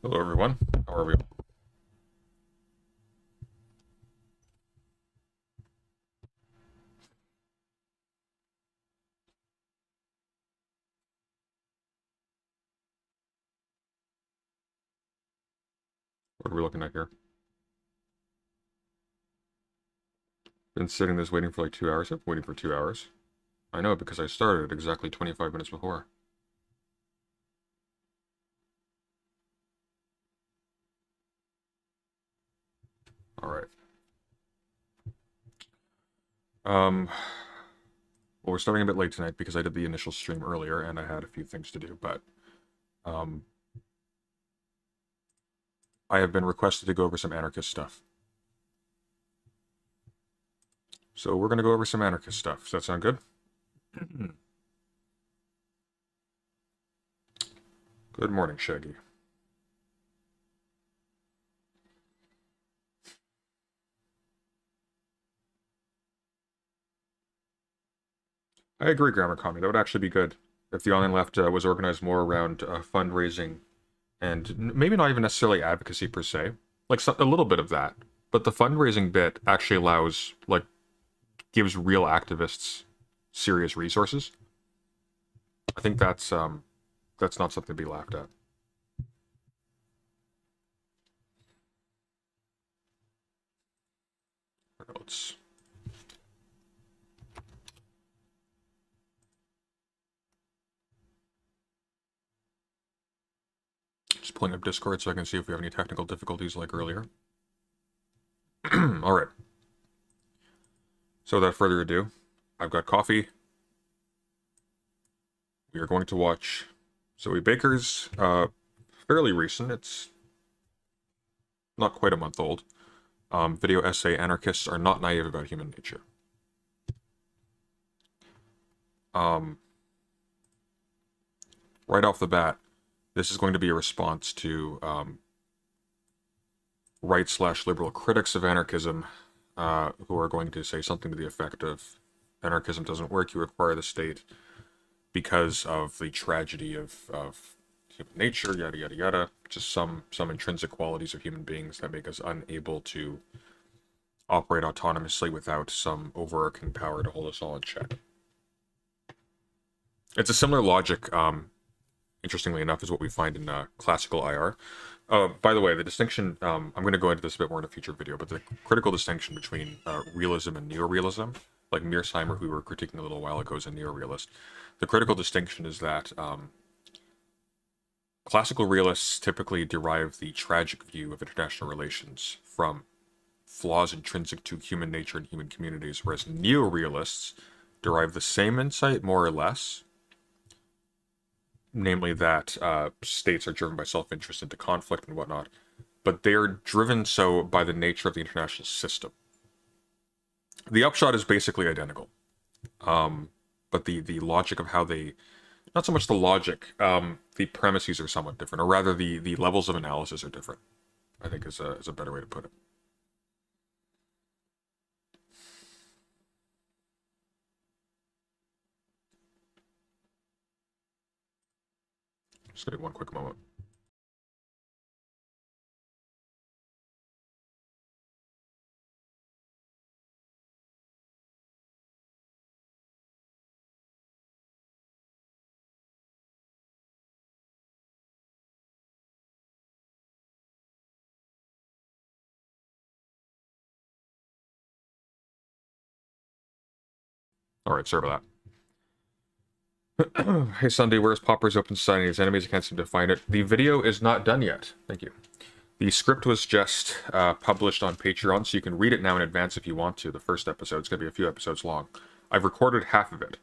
Hello, everyone. How are we? What are we looking at here? Been sitting this waiting for like 2 hours. I've been waiting for 2 hours. I know because I started exactly 25 minutes before. All right. Well, we're starting a bit late tonight because I did the initial stream earlier and I had a few things to do, but um, I have been requested to go over some anarchist stuff. So we're going to go over some anarchist stuff. Does that sound good? Good morning, Shaggy. I agree, Grammar Commie. That would actually be good if the online left was organized more around fundraising and maybe not even necessarily advocacy per se, like a little bit of that. But the fundraising bit actually allows, like, gives real activists serious resources. I think that's not something to be laughed at. Let's just pulling up Discord so I can see if we have any technical difficulties like earlier. All right. So without further ado, I've got coffee. We are going to watch Zoe Baker's fairly recent. It's not quite a month old. Video essay, Anarchists Are Not Naive About Human Nature. Right off the bat, this is going to be a response to right/liberal critics of anarchism who are going to say something to the effect of anarchism doesn't work, you require the state because of the tragedy of human nature, yada yada yada, just some intrinsic qualities of human beings that make us unable to operate autonomously without some overarching power to hold us all in check. It's a similar logic, interestingly enough, is what we find in classical IR. By the way, the distinction, I'm going to go into this a bit more in a future video, but the critical distinction between realism and neorealism, like Mearsheimer, who we were critiquing a little while ago, is a neorealist. The critical distinction is that classical realists typically derive the tragic view of international relations from flaws intrinsic to human nature and human communities, whereas neorealists derive the same insight, more or less, namely that states are driven by self-interest into conflict and whatnot, but they're driven so by the nature of the international system. The upshot is basically identical, but the logic of how they, not so much the logic, the premises are somewhat different, or rather the levels of analysis are different, I think is a better way to put it. Just give me one quick moment. All right, sorry about that. Hey Sunday, where's Popper's Open Society? His enemies, I can't seem to find it. The video is not done yet. Thank you. The script was just published on Patreon, so you can read it now in advance if you want to. The first episode is going to be a few episodes long. I've recorded half of it.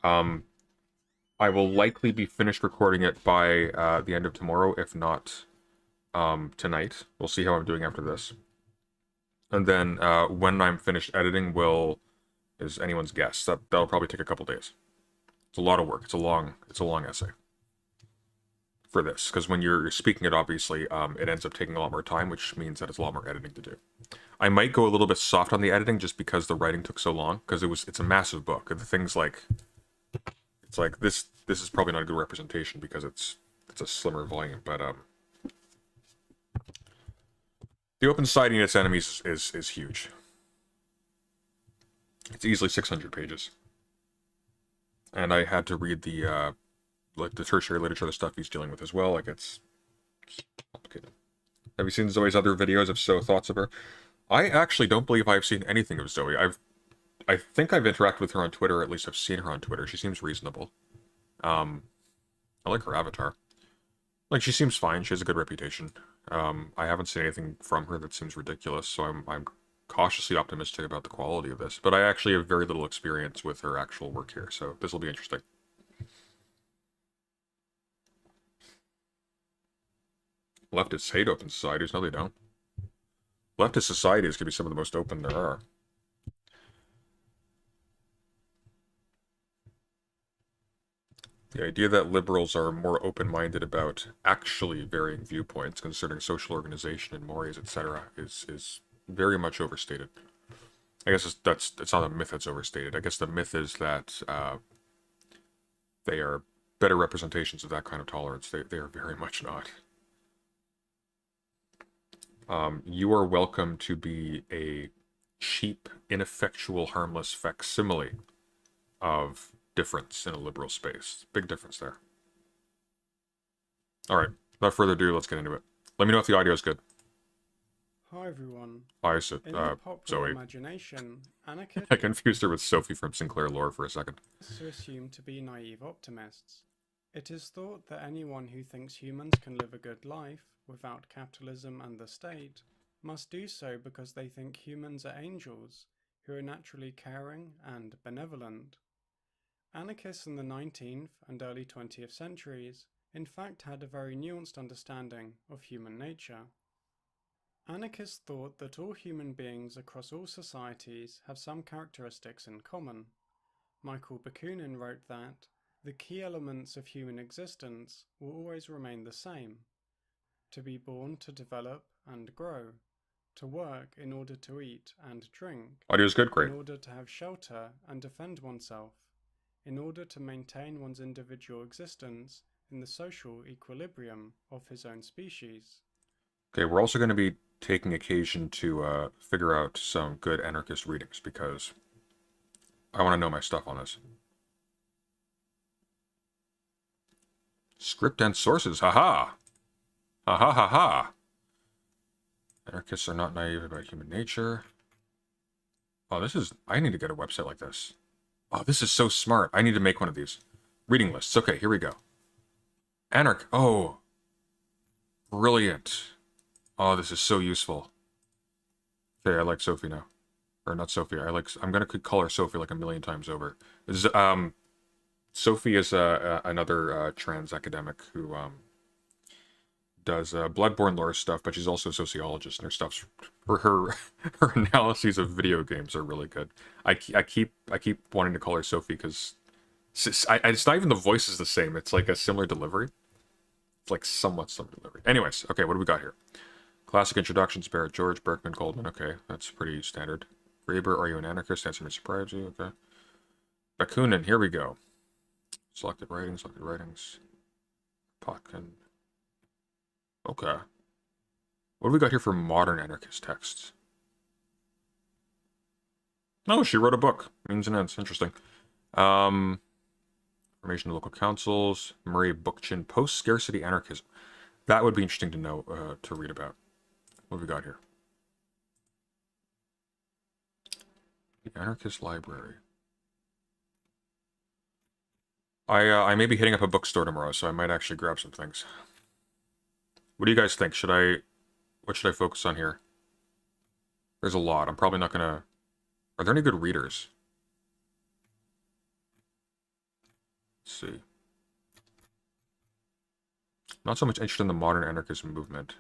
I will likely be finished recording it by the end of tomorrow, if not tonight. We'll see how I'm doing after this. And then when I'm finished editing is anyone's guess. That'll probably take a couple days. It's a lot of work. It's a long essay for this, because when you're speaking it, obviously, it ends up taking a lot more time, which means that it's a lot more editing to do. I might go a little bit soft on the editing just because the writing took so long, because it's a massive book. And the things like, it's like this is probably not a good representation because it's a slimmer volume, but The Open Society and its enemies is huge. It's easily 600 pages. And I had to read the like the tertiary literature, the stuff he's dealing with as well. Like it's complicated. Have you seen Zoe's other videos? If so, thoughts of her? I actually don't believe I've seen anything of Zoe. I think I've interacted with her on Twitter, or at least I've seen her on Twitter. She seems reasonable. I like her avatar. Like, she seems fine. She has a good reputation. I haven't seen anything from her that seems ridiculous, so I'm cautiously optimistic about the quality of this. But I actually have very little experience with her actual work here, so this will be interesting. Leftists hate open societies. No, they don't. Leftist societies can be some of the most open there are. The idea that liberals are more open-minded about actually varying viewpoints concerning social organization and mores, etc., is very much overstated. I guess it's not a myth that's overstated. I guess the myth is that they are better representations of that kind of tolerance. They are very much not. You are welcome to be a cheap, ineffectual, harmless facsimile of difference in a liberal space. Big difference there. All right, without further ado, let's get into it. Let me know if the audio is good. Hi everyone. Hi, In the popular Zoe. imagination, Anarchists I confused her with Sophie from Sinclair Lore for a second. are assumed to be naive optimists. It is thought that anyone who thinks humans can live a good life without capitalism and the state must do so because they think humans are angels who are naturally caring and benevolent. Anarchists in the 19th and early 20th centuries in fact had a very nuanced understanding of human nature. Anarchists thought that all human beings across all societies have some characteristics in common. Michael Bakunin wrote that the key elements of human existence will always remain the same: to be born, to develop and grow, to work in order to eat and drink, Audio's good, great. in order to have shelter and defend oneself, in order to maintain one's individual existence in the social equilibrium of his own species. Okay, we're also going to be taking occasion to figure out some good anarchist readings because I want to know my stuff on this. Script and sources, haha! Ha ha ha ha! Anarchists are not naive about human nature. Oh, this is... I need to get a website like this. Oh, this is so smart. I need to make one of these. Reading lists. Okay, here we go. Oh. Brilliant. Oh, this is so useful. Okay, I like Sophie now. Or not Sophie. I'm gonna call her Sophie like a million times over. Sophie is another trans academic who does bloodborne lore stuff, but she's also a sociologist, and her stuff's her analyses of video games are really good. I keep wanting to call her Sophie because it's not even the voice is the same. It's like a similar delivery. It's like somewhat similar delivery. Anyways, okay, what do we got here? Classic introductions: Barrett George, Berkman, Goldman. Okay, that's pretty standard. Graeber, are you an anarchist? Answer may surprise you. Okay. Bakunin, here we go. Selected writings. Potkin. Okay. What do we got here for modern anarchist texts? Oh, she wrote a book. Means and ends. Interesting. Formation of local councils. Murray Bookchin. Post-scarcity anarchism. That would be interesting to know, to read about. What have we got here? The Anarchist Library. I may be hitting up a bookstore tomorrow, so I might actually grab some things. What do you guys think? What should I focus on here? There's a lot. I'm probably not gonna... Are there any good readers? Let's see. Not so much interested in the modern anarchism movement.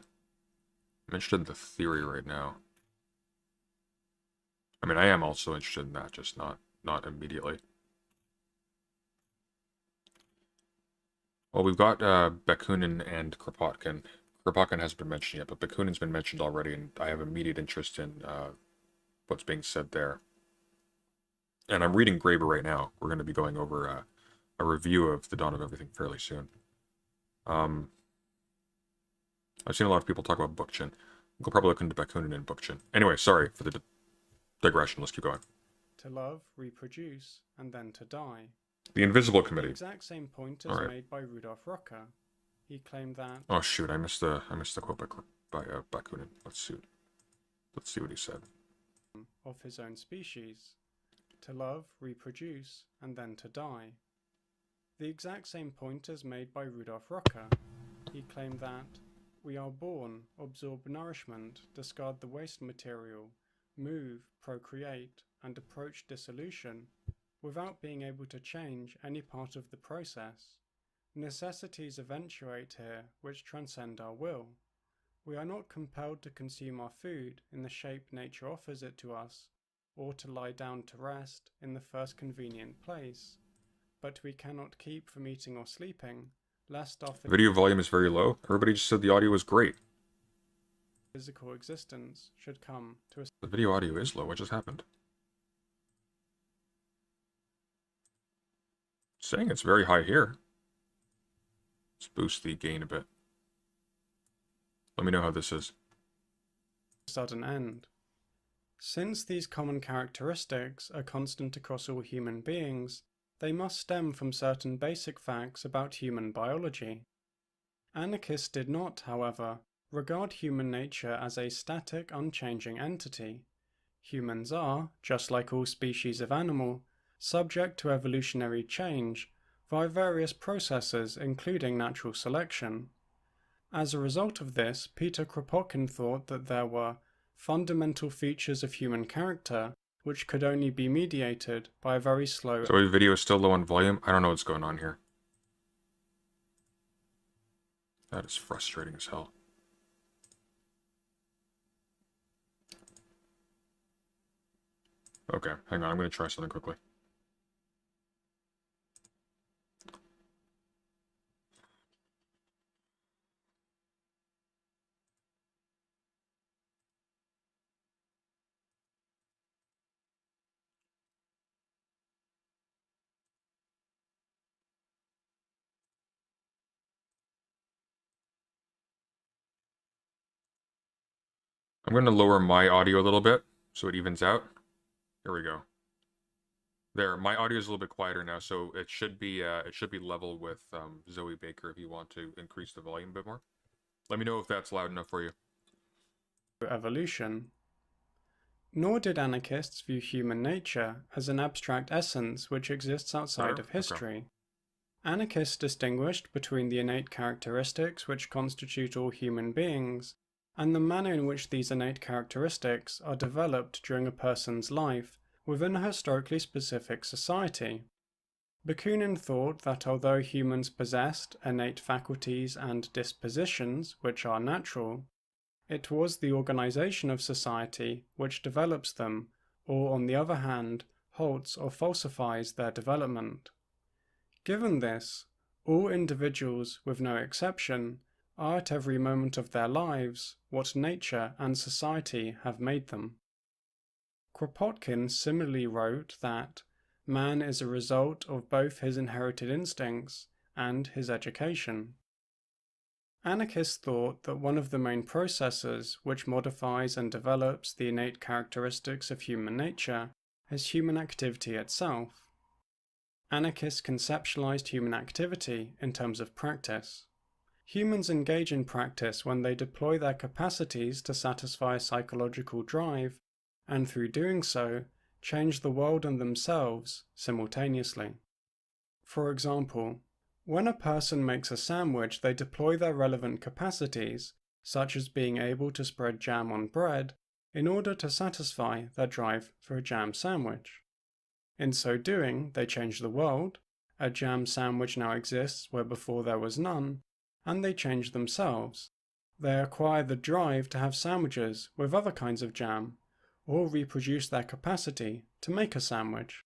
I'm interested in the theory right now. I mean, I am also interested in that, just not immediately. Well, we've got Bakunin and Kropotkin. Kropotkin hasn't been mentioned yet, but Bakunin's been mentioned already, and I have immediate interest in what's being said there. And I'm reading Graeber right now. We're going to be going over a review of The Dawn of Everything fairly soon. I've seen a lot of people talk about Bookchin. We'll probably look into Bakunin and Bookchin. Anyway, sorry for the digression. Let's keep going. To love, reproduce, and then to die. The Invisible The Committee. exact same point as made by Rudolf Rocker. He claimed that. Oh shoot! I missed the quote by Bakunin. Let's see what he said. Of his own species. To love, reproduce, and then to die. The exact same point as made by Rudolf Rocker. He claimed that we are born, absorb nourishment, discard the waste material, move, procreate, and approach dissolution without being able to change any part of the process. Necessities eventuate here which transcend our will. We are not compelled to consume our food in the shape nature offers it to us, or to lie down to rest in the first convenient place, but we cannot keep from eating or sleeping, lest our video volume is very low. Everybody just said the audio was great. Physical existence should come to a... The video audio is low. What just happened? Saying it's very high here. Let's boost the gain a bit. Let me know how this is. Sudden end. Since these common characteristics are constant across all human beings, they must stem from certain basic facts about human biology. Anarchists did not, however, regard human nature as a static, unchanging entity. Humans are, just like all species of animal, subject to evolutionary change via various processes including natural selection. As a result of this, Peter Kropotkin thought that there were fundamental features of human character which could only be mediated by a very slow... So the video is still low on volume? I don't know what's going on here. That is frustrating as hell. Okay, hang on, I'm going to try something quickly. I'm going to lower my audio a little bit so it evens out. Here we go. There, my audio is a little bit quieter now, so it should be level with Zoe Baker if you want to increase the volume a bit more. Let me know if that's loud enough for you. Evolution. Nor did anarchists view human nature as an abstract essence which exists outside of history. Anarchists distinguished between the innate characteristics which constitute all human beings and the manner in which these innate characteristics are developed during a person's life within a historically specific society. Bakunin thought that although humans possessed innate faculties and dispositions which are natural, it was the organization of society which develops them, or on the other hand, halts or falsifies their development. Given this, all individuals, with no exception, are at every moment of their lives what nature and society have made them. Kropotkin similarly wrote that man is a result of both his inherited instincts and his education. Anarchists thought that one of the main processes which modifies and develops the innate characteristics of human nature is human activity itself. Anarchists conceptualized human activity in terms of practice. Humans engage in practice when they deploy their capacities to satisfy a psychological drive, and through doing so, change the world and themselves simultaneously. For example, when a person makes a sandwich, they deploy their relevant capacities, such as being able to spread jam on bread, in order to satisfy their drive for a jam sandwich. In so doing, they change the world, a jam sandwich now exists where before there was none, and they change themselves. They acquire the drive to have sandwiches with other kinds of jam, or reproduce their capacity to make a sandwich.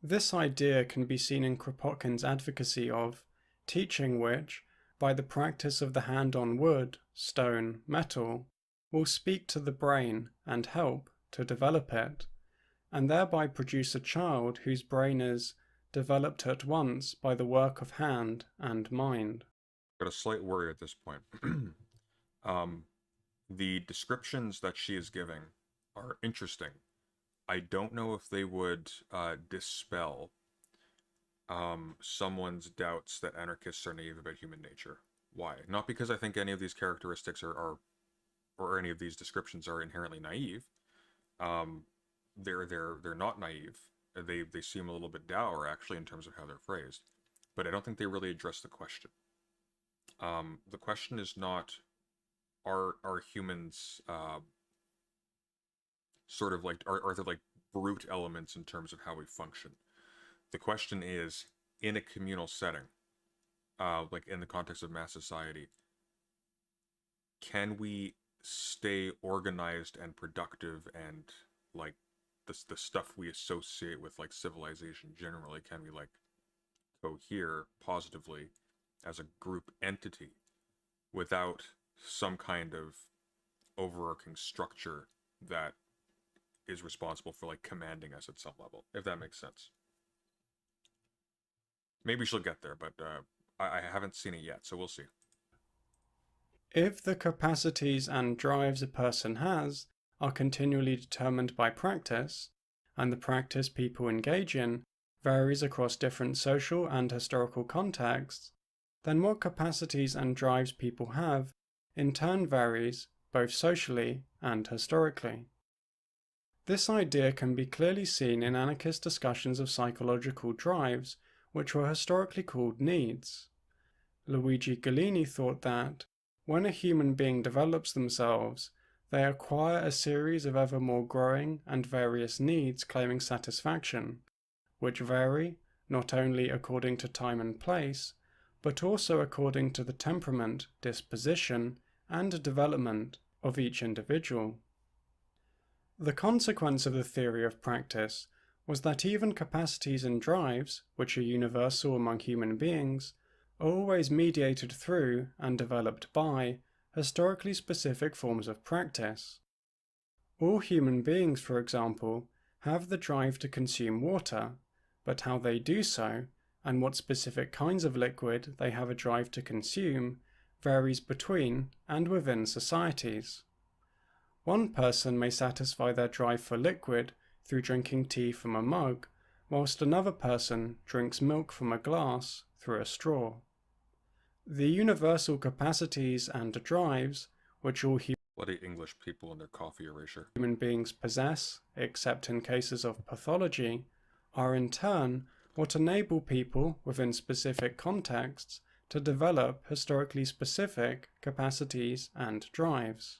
This idea can be seen in Kropotkin's advocacy of teaching which, by the practice of the hand on wood, stone, metal, will speak to the brain and help to develop it, and thereby produce a child whose brain is developed at once by the work of hand and mind. Got a slight worry at this point. The descriptions that she is giving are interesting. I don't know if they would dispel someone's doubts that anarchists are naive about human nature. Why? Not because I think any of these characteristics or any of these descriptions are inherently naive. Um, they're not naive. They seem a little bit dour actually in terms of how they're phrased, but I don't think they really address the question. The question is not are humans sort of like are there like brute elements in terms of how we function? The question is, in a communal setting, like in the context of mass society, can we stay organized and productive and like the stuff we associate with like civilization generally, can we like cohere positively as a group entity without some kind of overarching structure that is responsible for like commanding us at some level, if that makes sense. Maybe she'll get there, but I haven't seen it yet, so we'll see. If the capacities and drives a person has are continually determined by practice, and the practice people engage in varies across different social and historical contexts, then what capacities and drives people have in turn varies both socially and historically. This idea can be clearly seen in anarchist discussions of psychological drives, which were historically called needs. Luigi Gallini thought that, when a human being develops themselves, they acquire a series of ever more growing and various needs claiming satisfaction, which vary not only according to time and place, but also according to the temperament, disposition, and development of each individual. The consequence of the theory of practice was that even capacities and drives, which are universal among human beings, are always mediated through and developed by historically specific forms of practice. All human beings, for example, have the drive to consume water, but how they do so, and what specific kinds of liquid they have a drive to consume, varies between and within societies. One person may satisfy their drive for liquid through drinking tea from a mug, whilst another person drinks milk from a glass through a straw. The universal capacities and drives, which all Bloody English people and their coffee erasure. human beings possess, except in cases of pathology, are in turn what enable people within specific contexts to develop historically specific capacities and drives.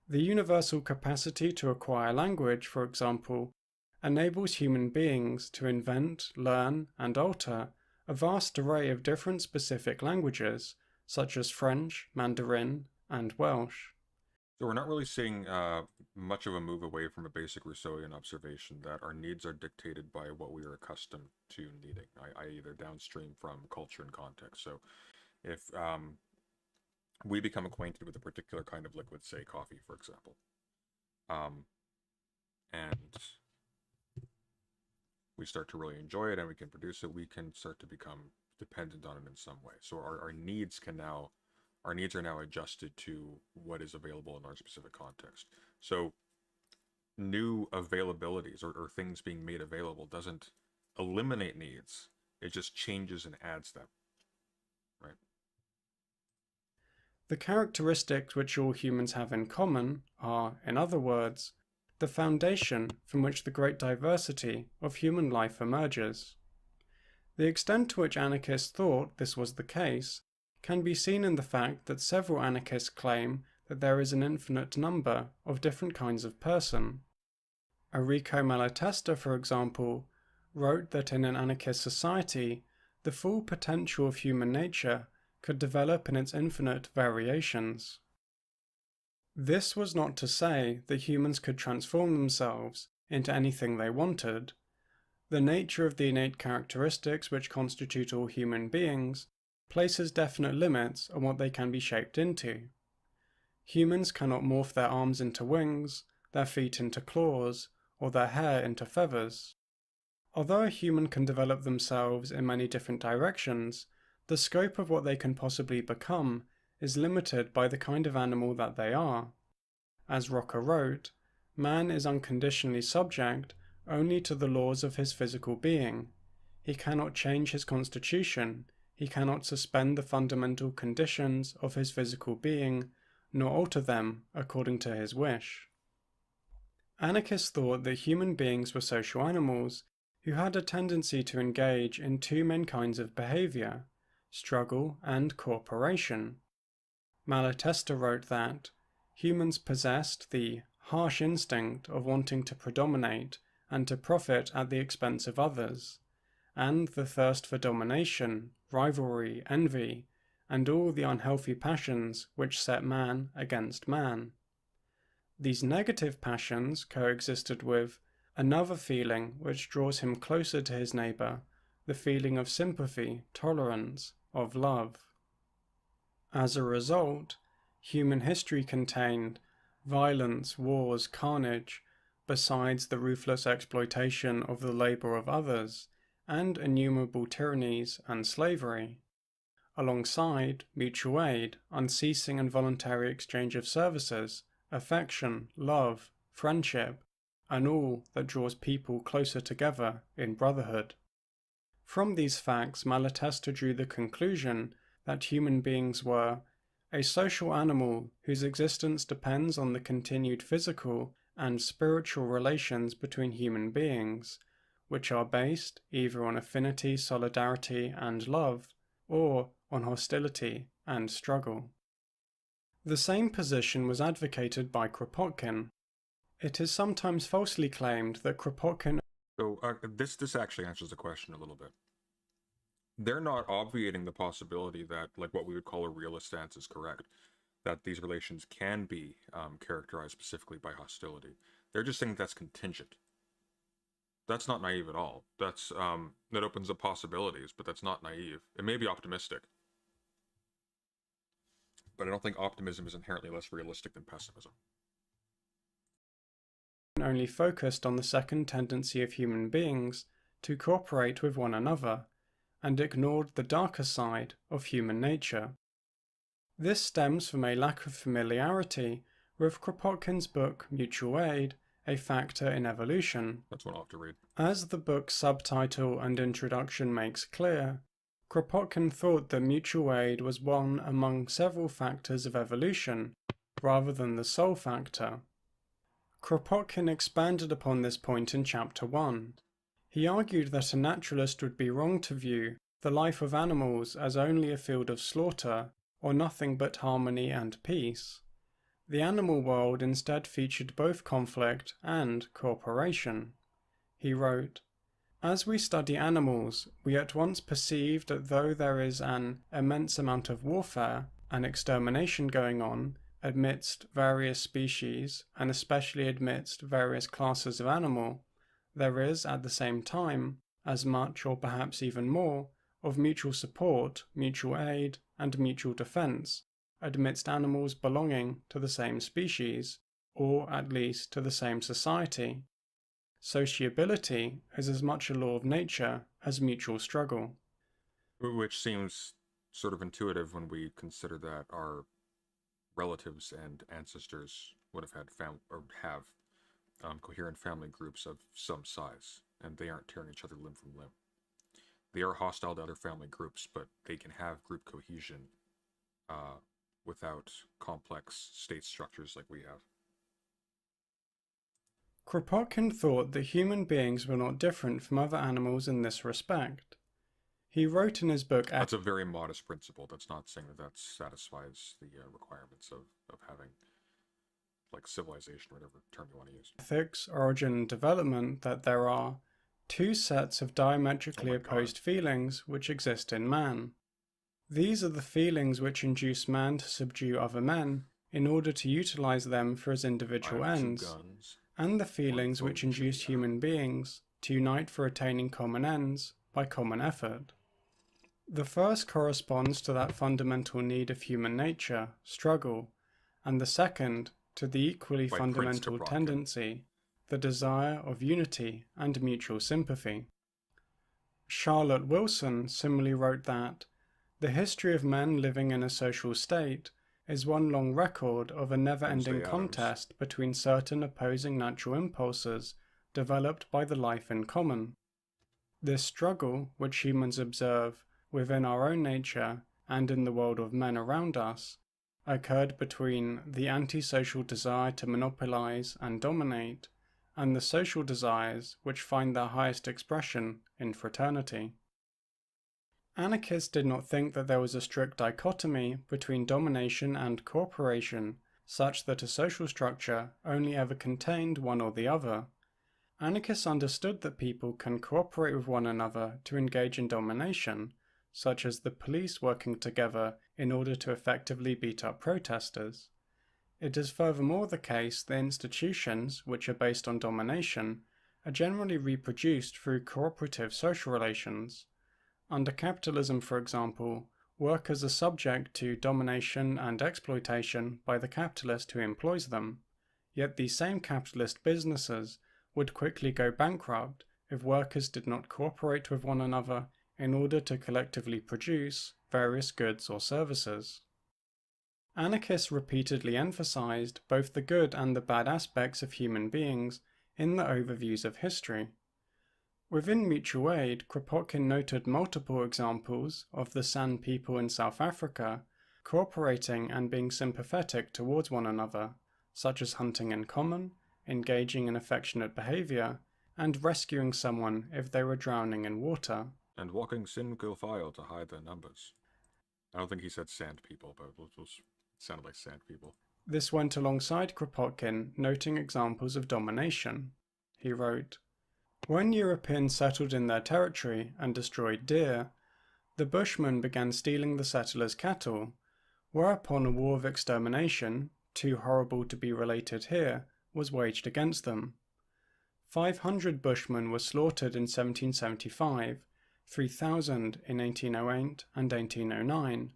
The universal capacity to acquire language, for example, enables human beings to invent, learn, and alter a vast array of different specific languages, such as French, Mandarin, and Welsh. So we're not really seeing much of a move away from a basic Rousseauian observation that our needs are dictated by what we are accustomed to needing, i.e. they're downstream from culture and context. So if we become acquainted with a particular kind of liquid, say coffee, for example, and we start to really enjoy it and we can produce it, we can start to become dependent on it in some way. So our needs are now adjusted to what is available in our specific context. So new availabilities or things being made available doesn't eliminate needs, it just changes and adds them, right? The characteristics which all humans have in common are, in other words, the foundation from which the great diversity of human life emerges. The extent to which anarchists thought this was the case can be seen in the fact that several anarchists claim that there is an infinite number of different kinds of person. Enrico Malatesta, for example, wrote that in an anarchist society, the full potential of human nature could develop in its infinite variations. This was not to say that humans could transform themselves into anything they wanted. The nature of the innate characteristics which constitute all human beings places definite limits on what they can be shaped into. Humans cannot morph their arms into wings, their feet into claws, or their hair into feathers. Although a human can develop themselves in many different directions, the scope of what they can possibly become is limited by the kind of animal that they are. As Rocker wrote, man is unconditionally subject only to the laws of his physical being. He cannot change his constitution, he cannot suspend the fundamental conditions of his physical being, nor alter them according to his wish. Anarchists thought that human beings were social animals who had a tendency to engage in two main kinds of behavior, struggle and cooperation. Malatesta wrote that humans possessed the harsh instinct of wanting to predominate and to profit at the expense of others, and the thirst for domination, rivalry, envy, and all the unhealthy passions which set man against man. These negative passions coexisted with another feeling which draws him closer to his neighbour, the feeling of sympathy, tolerance, of love. As a result, human history contained violence, wars, carnage, besides the ruthless exploitation of the labour of others, and innumerable tyrannies and slavery, alongside mutual aid, unceasing and voluntary exchange of services, affection, love, friendship, and all that draws people closer together in brotherhood. From these facts, Malatesta drew the conclusion that human beings were a social animal whose existence depends on the continued physical and spiritual relations between human beings, which are based either on affinity, solidarity, and love, or on hostility and struggle. The same position was advocated by Kropotkin. It is sometimes falsely claimed that Kropotkin... So this actually answers the question a little bit. They're not obviating the possibility that, like, what we would call a realist stance is correct, that these relations can be characterized specifically by hostility. They're just saying that's contingent. That's not naive at all. That opens up possibilities, but that's not naive. It may be optimistic, but I don't think optimism is inherently less realistic than pessimism. Only focused on the second tendency of human beings to cooperate with one another, and ignored the darker side of human nature. This stems from a lack of familiarity with Kropotkin's book Mutual Aid, A Factor in Evolution. That's one I'll have to read. As the book's subtitle and introduction makes clear, Kropotkin thought that mutual aid was one among several factors of evolution, rather than the sole factor. Kropotkin expanded upon this point in Chapter 1. He argued that a naturalist would be wrong to view the life of animals as only a field of slaughter, or nothing but harmony and peace. The animal world instead featured both conflict and cooperation. He wrote, "As we study animals, we at once perceive that though there is an immense amount of warfare and extermination going on amidst various species, and especially amidst various classes of animal, there is, at the same time, as much or perhaps even more, of mutual support, mutual aid, and mutual defense, amidst animals belonging to the same species, or at least to the same society. Sociability is as much a law of nature as mutual struggle." Which seems sort of intuitive when we consider that our relatives and ancestors would have had coherent family groups of some size, and they aren't tearing each other limb from limb. They are hostile to other family groups, but they can have group cohesion without complex state structures like we have. Kropotkin thought that human beings were not different from other animals in this respect. He wrote in his book... That's a very modest principle. That's not saying that satisfies the requirements of having, like, civilization, or whatever term you want to use. Ethics, Origin, and Development, that there are two sets of diametrically opposed feelings which exist in man. These are the feelings which induce man to subdue other men in order to utilize them for his individual ends, and the feelings which induce human beings to unite for attaining common ends by common effort. The first corresponds to that fundamental need of human nature, struggle, and the second to the equally fundamental tendency, the desire of unity and mutual sympathy. Charlotte Wilson similarly wrote that The history of men living in a social state is one long record of a never-ending Wednesday Addams. contest between certain opposing natural impulses developed by the life in common. This struggle, which humans observe within our own nature and in the world of men around us, occurred between the antisocial desire to monopolize and dominate and the social desires which find their highest expression in fraternity. Anarchists did not think that there was a strict dichotomy between domination and cooperation, such that a social structure only ever contained one or the other. Anarchists understood that people can cooperate with one another to engage in domination, such as the police working together in order to effectively beat up protesters. It is furthermore the case that institutions, which are based on domination, are generally reproduced through cooperative social relations. Under capitalism, for example, workers are subject to domination and exploitation by the capitalist who employs them, yet these same capitalist businesses would quickly go bankrupt if workers did not cooperate with one another in order to collectively produce various goods or services. Anarchists repeatedly emphasized both the good and the bad aspects of human beings in the overviews of history. Within mutual aid, Kropotkin noted multiple examples of the San people in South Africa cooperating and being sympathetic towards one another, such as hunting in common, engaging in affectionate behavior, and rescuing someone if they were drowning in water. And walking single file to hide their numbers. I don't think he said sand people, but it sounded like sand people. This went alongside Kropotkin noting examples of domination. He wrote, "When Europeans settled in their territory and destroyed deer, the Bushmen began stealing the settlers' cattle, whereupon a war of extermination, too horrible to be related here, was waged against them. 500 Bushmen were slaughtered in 1775, 3,000 in 1808 and 1809.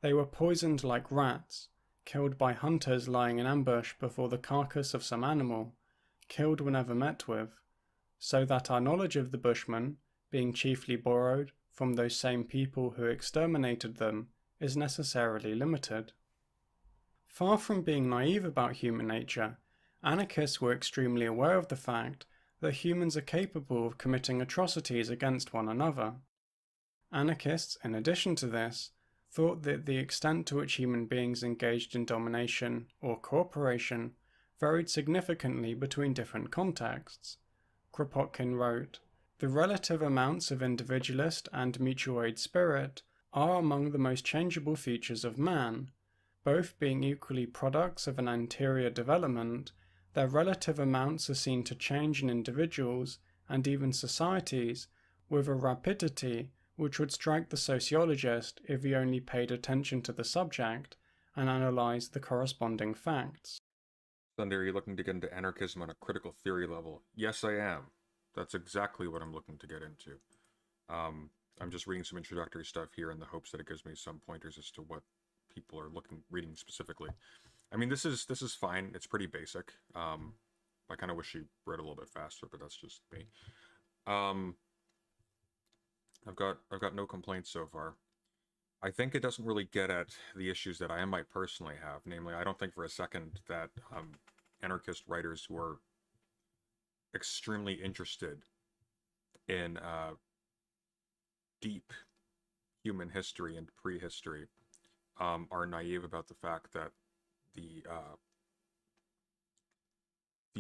They were poisoned like rats, killed by hunters lying in ambush before the carcass of some animal, killed whenever met with, so that our knowledge of the Bushmen, being chiefly borrowed from those same people who exterminated them, is necessarily limited." Far from being naive about human nature, anarchists were extremely aware of the fact that humans are capable of committing atrocities against one another. Anarchists, in addition to this, thought that the extent to which human beings engaged in domination or cooperation varied significantly between different contexts. Kropotkin wrote, "The relative amounts of individualist and mutual aid spirit are among the most changeable features of man. Both being equally products of an anterior development, their relative amounts are seen to change in individuals and even societies with a rapidity which would strike the sociologist if he only paid attention to the subject and analyzed the corresponding facts." Thunder, are you looking to get into anarchism on a critical theory level? Yes, I am. That's exactly what I'm looking to get into. I'm just reading some introductory stuff here in the hopes that it gives me some pointers as to what people are reading specifically. I mean, this is fine. It's pretty basic. I kind of wish you read a little bit faster, but that's just me. I've got no complaints so far. I think it doesn't really get at the issues that I might personally have. Namely, I don't think for a second that anarchist writers who are extremely interested in deep human history and prehistory are naive about the fact that the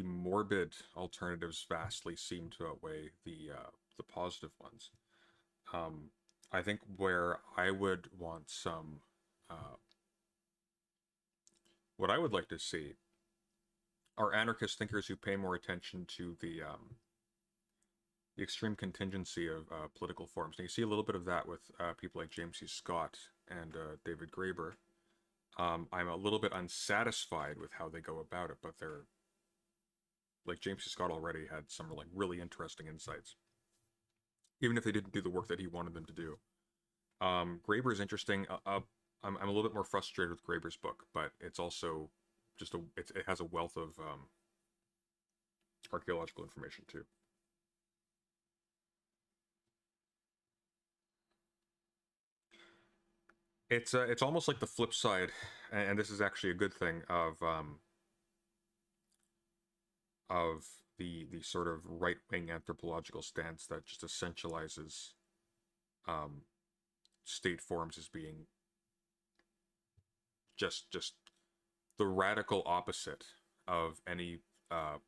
morbid alternatives vastly seem to outweigh the positive ones. I think where I would want some, what I would like to see are anarchist thinkers who pay more attention to the extreme contingency of political forms. Now you see a little bit of that with people like James C. Scott and David Graeber. I'm a little bit unsatisfied with how they go about it, but they're, like James C. Scott already had some like really interesting insights, even if they didn't do the work that he wanted them to do. Graeber is interesting. I'm a little bit more frustrated with Graeber's book, but it's also just it has a wealth of archaeological information too. It's almost like the flip side, and this is actually a good thing of the sort of right wing anthropological stance that just essentializes um, state forms as being just the radical opposite of any. Well,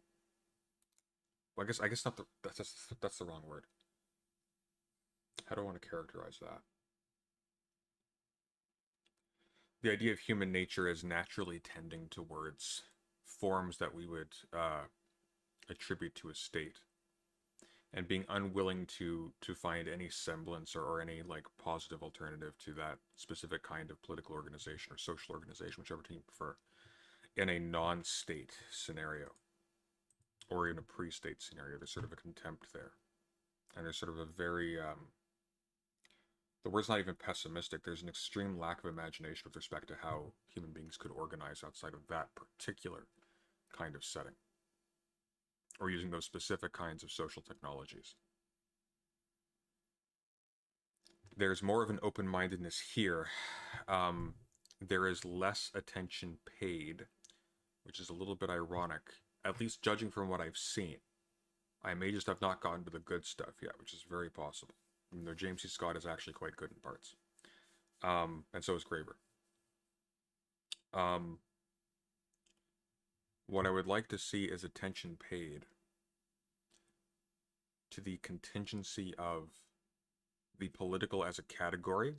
I guess not the that's the wrong word. How do I want to characterize that? The idea of human nature as naturally tending towards forms that we would attribute to a state, and being unwilling to find any semblance or any like positive alternative to that specific kind of political organization or social organization, whichever term you prefer, in a non-state scenario or even a pre-state scenario. There's sort of a contempt there, and there's sort of a very the word's not even pessimistic. There's an extreme lack of imagination with respect to how human beings could organize outside of that particular kind of setting, or using those specific kinds of social technologies. There's more of an open-mindedness here. There is less attention paid, which is a little bit ironic, at least judging from what I've seen. I may just have not gotten to the good stuff yet, which is very possible. Even though James C. Scott is actually quite good in parts. And so is Graeber. What I would like to see is attention paid to the contingency of the political as a category,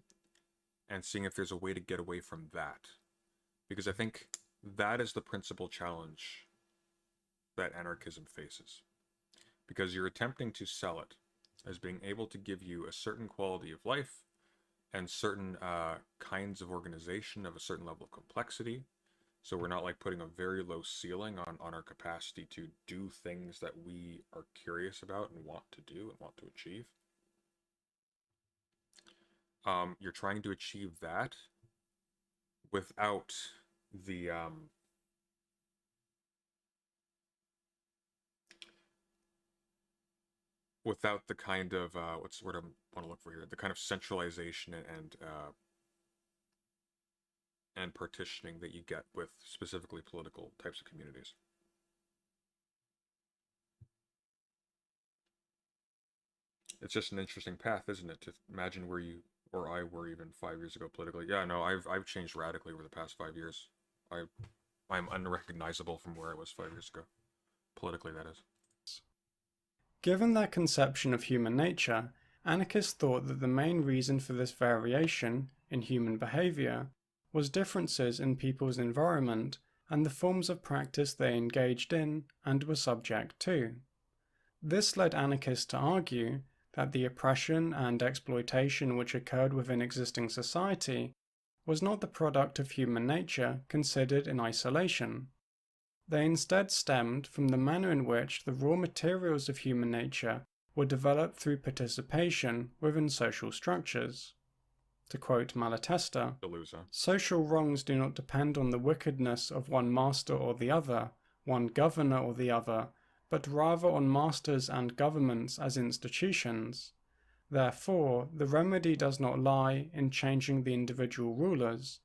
and seeing if there's a way to get away from that. Because I think that is the principal challenge that anarchism faces. Because you're attempting to sell it as being able to give you a certain quality of life and certain kinds of organization of a certain level of complexity. So we're not like putting a very low ceiling on our capacity to do things that we are curious about and want to do and want to achieve. You're trying to achieve that without the kind of what's the word I want to look for here? The kind of centralization and partitioning that you get with specifically political types of communities. It's just an interesting path, isn't it? To imagine where you or I were even 5 years ago politically. Yeah, no, I've changed radically over the past 5 years. I'm unrecognizable from where I was 5 years ago. Politically, that is. Given their conception of human nature, anarchists thought that the main reason for this variation in human behavior was differences in people's environment and the forms of practice they engaged in and were subject to. This led anarchists to argue that the oppression and exploitation which occurred within existing society was not the product of human nature considered in isolation. They instead stemmed from the manner in which the raw materials of human nature were developed through participation within social structures. To quote Malatesta, social wrongs do not depend on the wickedness of one master or the other, one governor or the other, but rather on masters and governments as institutions. Therefore, the remedy does not lie in changing the individual rulers.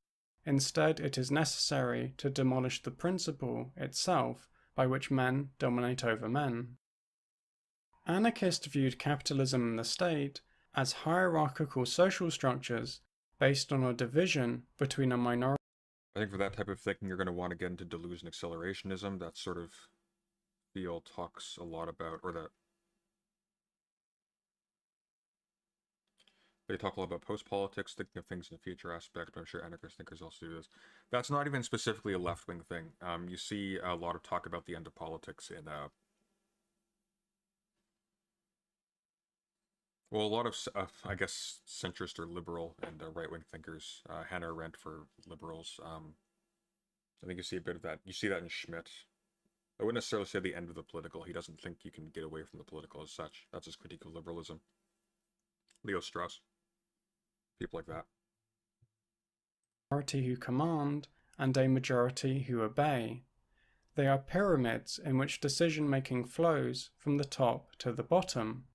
Instead, it is necessary to demolish the principle itself by which men dominate over men. Anarchists viewed capitalism and the state as hierarchical social structures based on a division between a minority. I think for that type of thinking, you're going to want to get into delusion accelerationism. That sort of field talks a lot about, or that they talk a lot about post-politics, thinking of things in the future aspect, but I'm sure anarchist thinkers also do this. That's not even specifically a left-wing thing. You see a lot of talk about the end of politics in well, a lot of, I guess, centrist or liberal and right-wing thinkers. Hannah Arendt for liberals. I think you see a bit of that. You see that in Schmidt. I wouldn't necessarily say the end of the political. He doesn't think you can get away from the political as such. That's his critique of liberalism. Leo Strauss. People like that. Majority who command and a majority who obey. They are pyramids in which decision-making flows from the top to the bottom.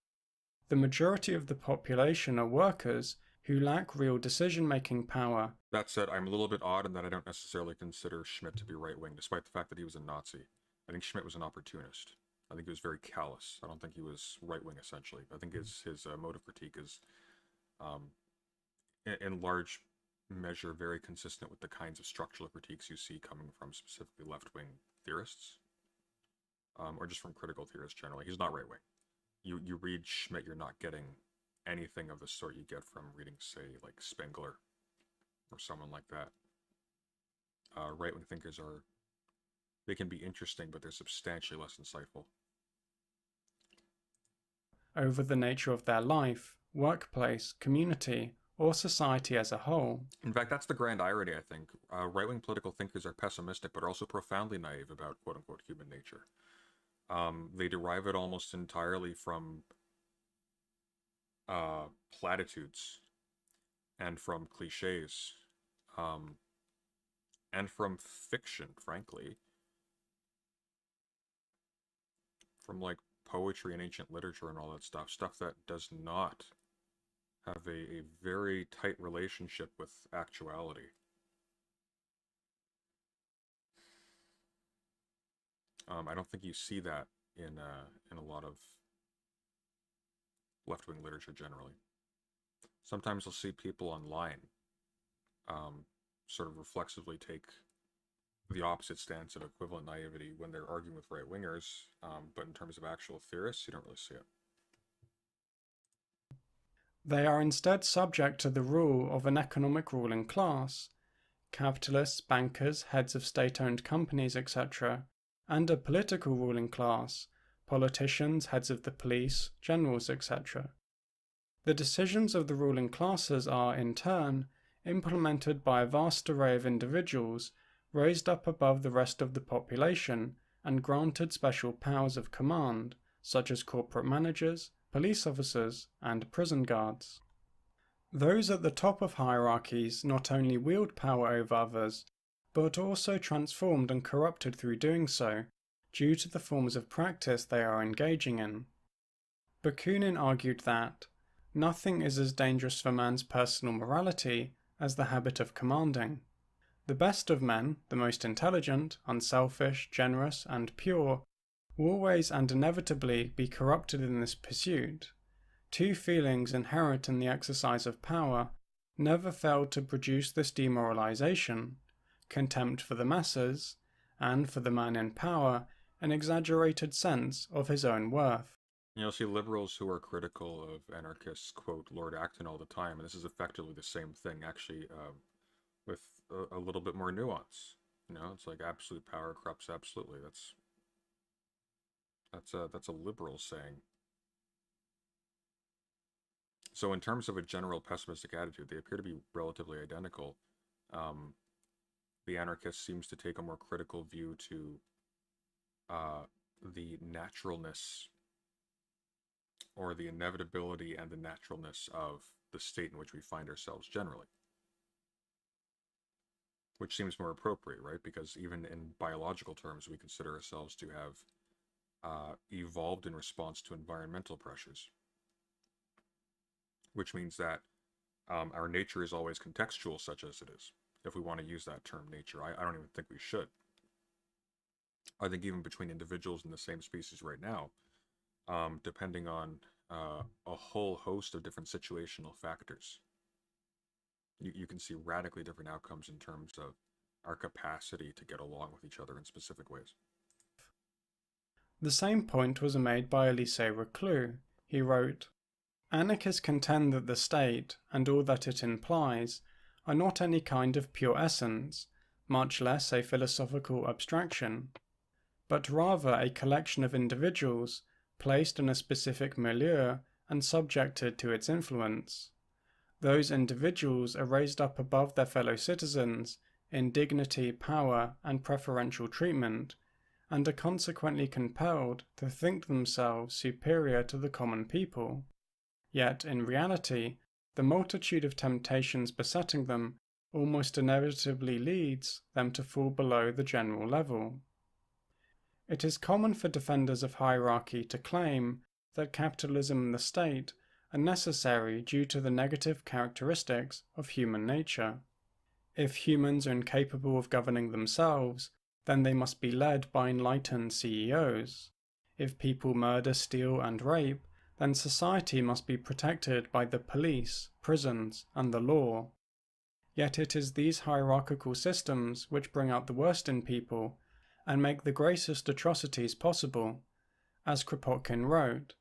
The majority of the population are workers who lack real decision-making power. That said, I'm a little bit odd in that I don't necessarily consider Schmidt to be right-wing, despite the fact that he was a Nazi. I think Schmidt was an opportunist. I think he was very callous. I don't think he was right-wing, essentially. I think his mode of critique is, in large measure, very consistent with the kinds of structural critiques you see coming from specifically left-wing theorists, or just from critical theorists generally. He's not right-wing. You read Schmidt, you're not getting anything of the sort you get from reading, say, like Spengler or someone like that. Right-wing thinkers they can be interesting, but they're substantially less insightful. Over the nature of their life, workplace, community, or society as a whole. In fact, that's the grand irony, I think. Right-wing political thinkers are pessimistic, but are also profoundly naive about quote-unquote human nature. They derive it almost entirely from platitudes and from cliches, and from fiction, frankly. From like poetry and ancient literature and all that stuff that does not have a very tight relationship with actuality. I don't think you see that in a lot of left-wing literature generally. Sometimes you'll see people online sort of reflexively take the opposite stance of equivalent naivety when they're arguing with right-wingers, but in terms of actual theorists, you don't really see it. They are instead subject to the rule of an economic ruling class, capitalists, bankers, heads of state-owned companies, etc., and a political ruling class, politicians, heads of the police, generals, etc. The decisions of the ruling classes are, in turn, implemented by a vast array of individuals raised up above the rest of the population and granted special powers of command, such as corporate managers, police officers, and prison guards. Those at the top of hierarchies not only wield power over others, but also transformed and corrupted through doing so, due to the forms of practice they are engaging in. Bakunin argued that nothing is as dangerous for man's personal morality as the habit of commanding. The best of men, the most intelligent, unselfish, generous, and pure, will always and inevitably be corrupted in this pursuit. Two feelings inherent in the exercise of power never fail to produce this demoralization: contempt for the masses, and for the man in power, an exaggerated sense of his own worth. You'll see liberals who are critical of anarchists quote Lord Acton all the time, and this is effectively the same thing, actually, with a little bit more nuance. You know, it's like absolute power corrupts absolutely. That's a liberal saying. So in terms of a general pessimistic attitude, they appear to be relatively identical. The anarchist seems to take a more critical view to the naturalness or the inevitability and the naturalness of the state in which we find ourselves generally. Which seems more appropriate, right? Because even in biological terms, we consider ourselves to have evolved in response to environmental pressures. Which means that our nature is always contextual, such as it is. If we want to use that term nature, I don't even think we should. I think even between individuals in the same species right now, depending on a whole host of different situational factors, you can see radically different outcomes in terms of our capacity to get along with each other in specific ways. The same point was made by Elisée Reclus. He wrote, "Anarchists contend that the state, and all that it implies, are not any kind of pure essence, much less a philosophical abstraction, but rather a collection of individuals placed in a specific milieu and subjected to its influence. Those individuals are raised up above their fellow citizens in dignity, power, and preferential treatment, and are consequently compelled to think themselves superior to the common people. Yet, in reality, the multitude of temptations besetting them almost inevitably leads them to fall below the general level. It is common for defenders of hierarchy to claim that capitalism and the state and necessary due to the negative characteristics of human nature. If humans are incapable of governing themselves, then they must be led by enlightened CEOs. If people murder, steal, and rape, then society must be protected by the police, prisons, and the law. Yet it is these hierarchical systems which bring out the worst in people and make the greatest atrocities possible. As Kropotkin wrote,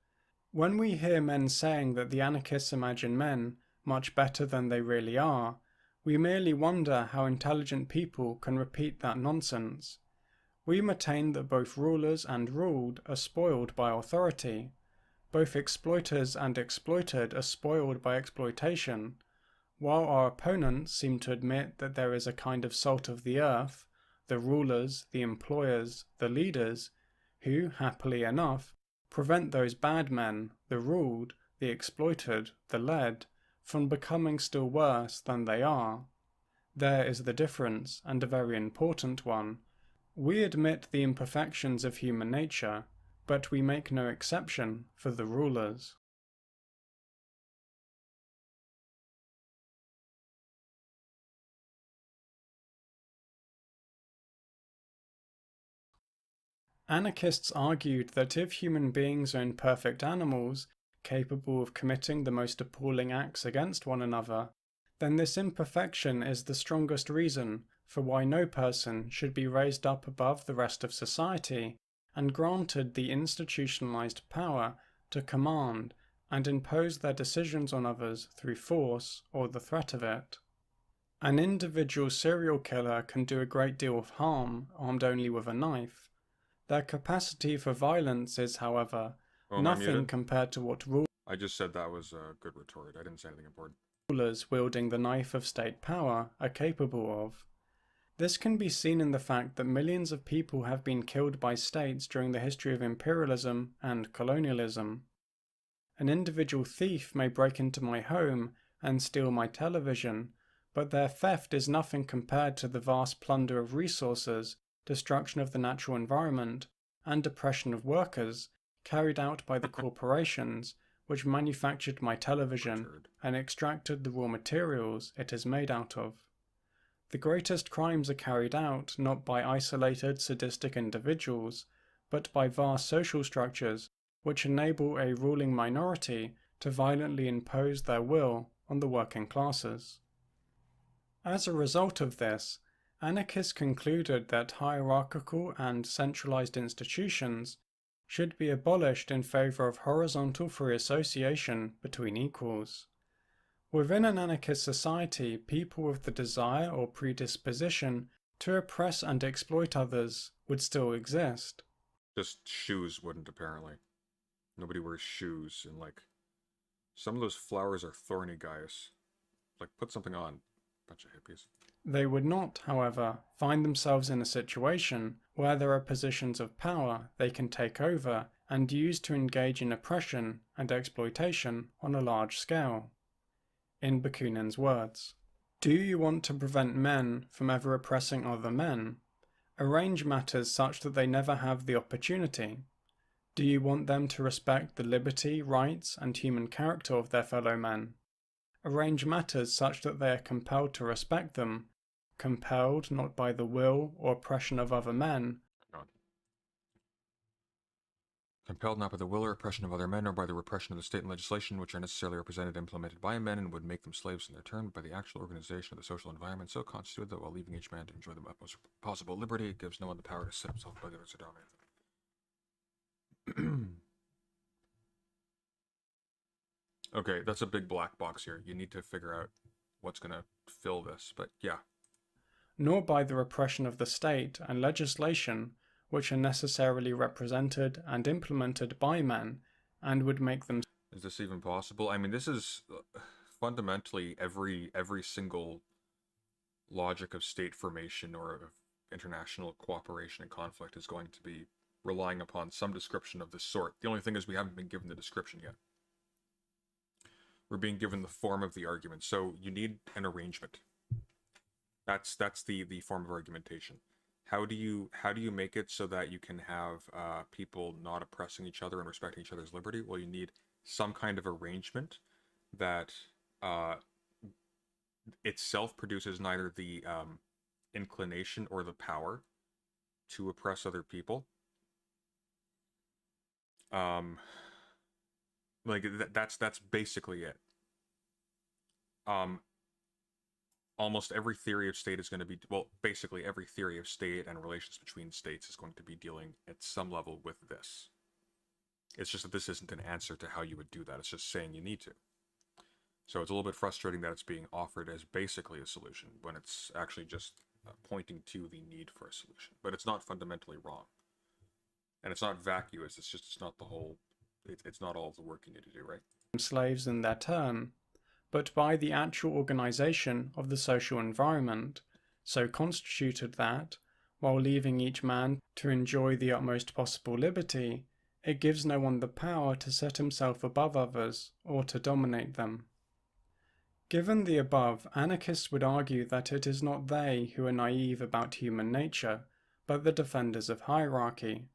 "When we hear men saying that the anarchists imagine men much better than they really are, we merely wonder how intelligent people can repeat that nonsense. We maintain that both rulers and ruled are spoiled by authority. Both exploiters and exploited are spoiled by exploitation, while our opponents seem to admit that there is a kind of salt of the earth, the rulers, the employers, the leaders, who, happily enough, prevent those bad men, the ruled, the exploited, the led, from becoming still worse than they are. There is the difference, and a very important one. We admit the imperfections of human nature, but we make no exception for the rulers." Anarchists argued that if human beings are imperfect animals, capable of committing the most appalling acts against one another, then this imperfection is the strongest reason for why no person should be raised up above the rest of society and granted the institutionalized power to command and impose their decisions on others through force or the threat of it. An individual serial killer can do a great deal of harm armed only with a knife. Their capacity for violence is, however, nothing compared to what I just said that was a good retort. I didn't say anything important. Rulers wielding the knife of state power are capable of. This can be seen in the fact that millions of people have been killed by states during the history of imperialism and colonialism. An individual thief may break into my home and steal my television, but their theft is nothing compared to the vast plunder of resources, destruction of the natural environment, and oppression of workers carried out by the corporations which manufactured my television and extracted the raw materials it is made out of. The greatest crimes are carried out not by isolated sadistic individuals, but by vast social structures which enable a ruling minority to violently impose their will on the working classes. As a result of this, anarchists concluded that hierarchical and centralized institutions should be abolished in favor of horizontal free association between equals. Within an anarchist society, people with the desire or predisposition to oppress and exploit others would still exist. Just shoes wouldn't, apparently. Nobody wears shoes, and some of those flowers are thorny, guys. Put something on. Bunch of hippies. They would not, however, find themselves in a situation where there are positions of power they can take over and use to engage in oppression and exploitation on a large scale. In Bakunin's words, "Do you want to prevent men from ever oppressing other men? Arrange matters such that they never have the opportunity. Do you want them to respect the liberty, rights, and human character of their fellow men? Arrange matters such that they are compelled to respect them, compelled not by the will or oppression of other men, compelled not by the will or oppression of other men, or by the repression of the state and legislation which are necessarily represented and implemented by men and would make them slaves in their turn, but by the actual organization of the social environment so constituted that while leaving each man to enjoy the utmost possible liberty, it gives no one the power to set himself above the others or dominate them." Okay, that's a big black box here. You need to figure out what's going to fill this, but yeah. Nor by the repression of the state and legislation which are necessarily represented and implemented by men and would make them... Is this even possible? I mean, this is fundamentally every single logic of state formation or of international cooperation and conflict is going to be relying upon some description of this sort. The only thing is we haven't been given the description yet. We're being given the form of the argument, so you need an arrangement. That's the form of argumentation. How do you make it so that you can have people not oppressing each other and respecting each other's liberty? Well, you need some kind of arrangement that itself produces neither the inclination or the power to oppress other people. That's basically it. Almost every theory of state is going to be, well, basically every theory of state and relations between states is going to be dealing at some level with this. It's just that this isn't an answer to how you would do that. It's just saying you need to. So it's a little bit frustrating that it's being offered as basically a solution when it's actually just pointing to the need for a solution. But it's not fundamentally wrong. And it's not vacuous. It's not the whole, it's not all of the work you need to do, right? Slaves in their turn, but by the actual organization of the social environment, so constituted that, while leaving each man to enjoy the utmost possible liberty, it gives no one the power to set himself above others or to dominate them. Given the above, anarchists would argue that it is not they who are naive about human nature, but the defenders of hierarchy.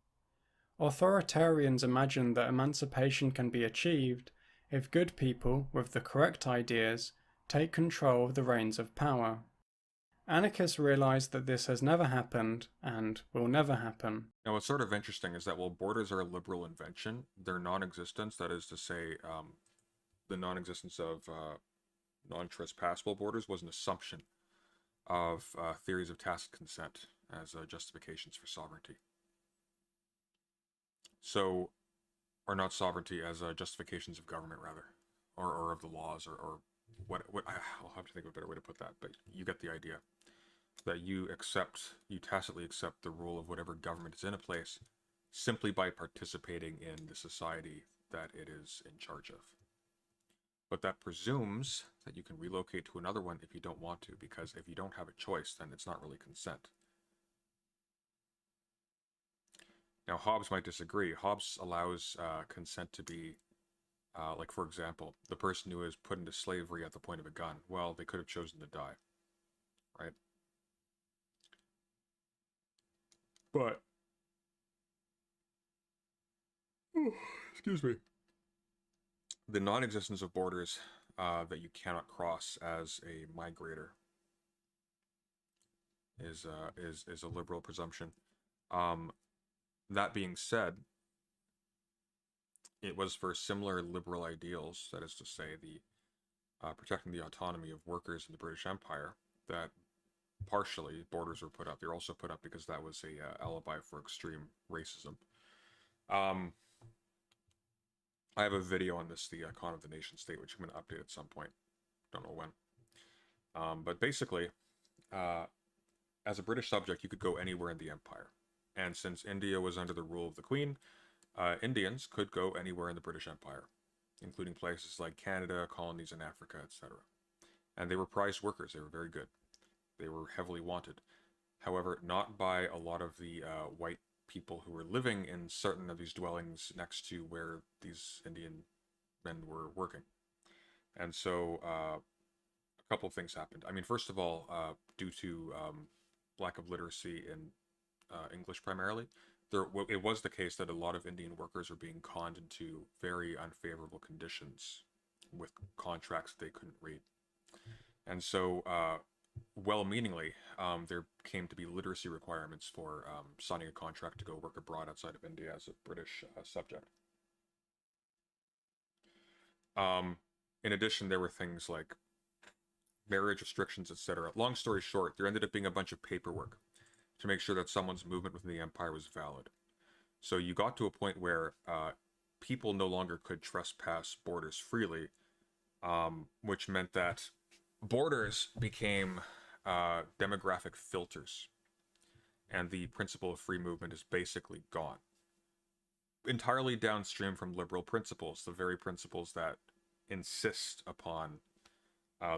Authoritarians imagine that emancipation can be achieved if good people with the correct ideas take control of the reins of power. Anarchists realize that this has never happened and will never happen. Now, what's sort of interesting is that while borders are a liberal invention, their non-existence, that is to say, the non-existence of non-trespassable borders, was an assumption of theories of tacit consent as justifications for sovereignty. So, or not sovereignty, as justifications of government, rather, or of the laws, or what I'll have to think of a better way to put that, but you get the idea. That you tacitly accept the rule of whatever government is in a place simply by participating in the society that it is in charge of. But that presumes that you can relocate to another one if you don't want to, because if you don't have a choice, then it's not really consent. Now, Hobbes might disagree. Hobbes allows consent to be, like, for example, the person who is put into slavery at the point of a gun. Well, they could have chosen to die, right? But, excuse me, the non-existence of borders that you cannot cross as a migrator is a liberal presumption. That being said, it was for similar liberal ideals, that is to say, the protecting the autonomy of workers in the British Empire, that partially borders were put up. They were also put up because that was a alibi for extreme racism. I have a video on this, the Con of the Nation State, which I'm going to update at some point. Don't know when. But basically, as a British subject, you could go anywhere in the empire. And since India was under the rule of the Queen, Indians could go anywhere in the British Empire, including places like Canada, colonies in Africa, etc. And they were prized workers. They were very good. They were heavily wanted. However, not by a lot of the white people who were living in certain of these dwellings next to where these Indian men were working. And so a couple of things happened. I mean, first of all, due to lack of literacy in English primarily, it was the case that a lot of Indian workers were being conned into very unfavorable conditions with contracts they couldn't read. And so, well-meaningly, there came to be literacy requirements for signing a contract to go work abroad outside of India as a British subject. In addition, there were things like marriage restrictions, etc. Long story short, there ended up being a bunch of paperwork to make sure that someone's movement within the empire was valid. So you got to a point where people no longer could trespass borders freely, which meant that borders became demographic filters, and the principle of free movement is basically gone. Entirely downstream from liberal principles, the very principles that insist upon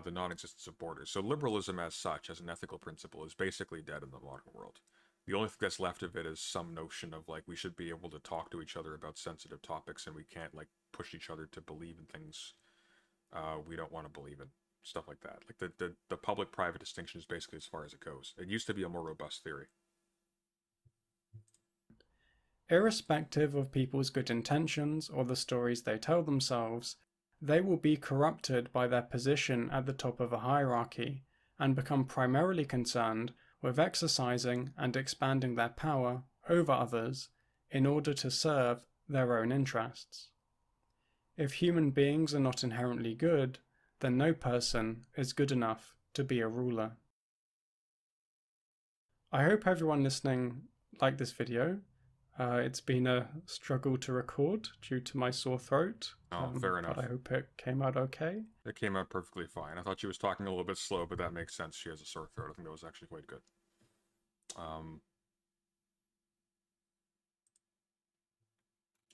the non-existence of borders. So liberalism as such, as an ethical principle, is basically dead in the modern world. The only thing that's left of it is some notion of, like, we should be able to talk to each other about sensitive topics, and we can't, like, push each other to believe in things we don't want to believe in. Stuff like that. Like, the public-private distinction is basically as far as it goes. It used to be a more robust theory. Irrespective of people's good intentions or the stories they tell themselves, they will be corrupted by their position at the top of a hierarchy and become primarily concerned with exercising and expanding their power over others in order to serve their own interests. If human beings are not inherently good, then no person is good enough to be a ruler. I hope everyone listening liked this video. It's been a struggle to record due to my sore throat. Fair enough. But I hope it came out okay. It came out perfectly fine. I thought she was talking a little bit slow, but that makes sense. She has a sore throat. I think that was actually quite good.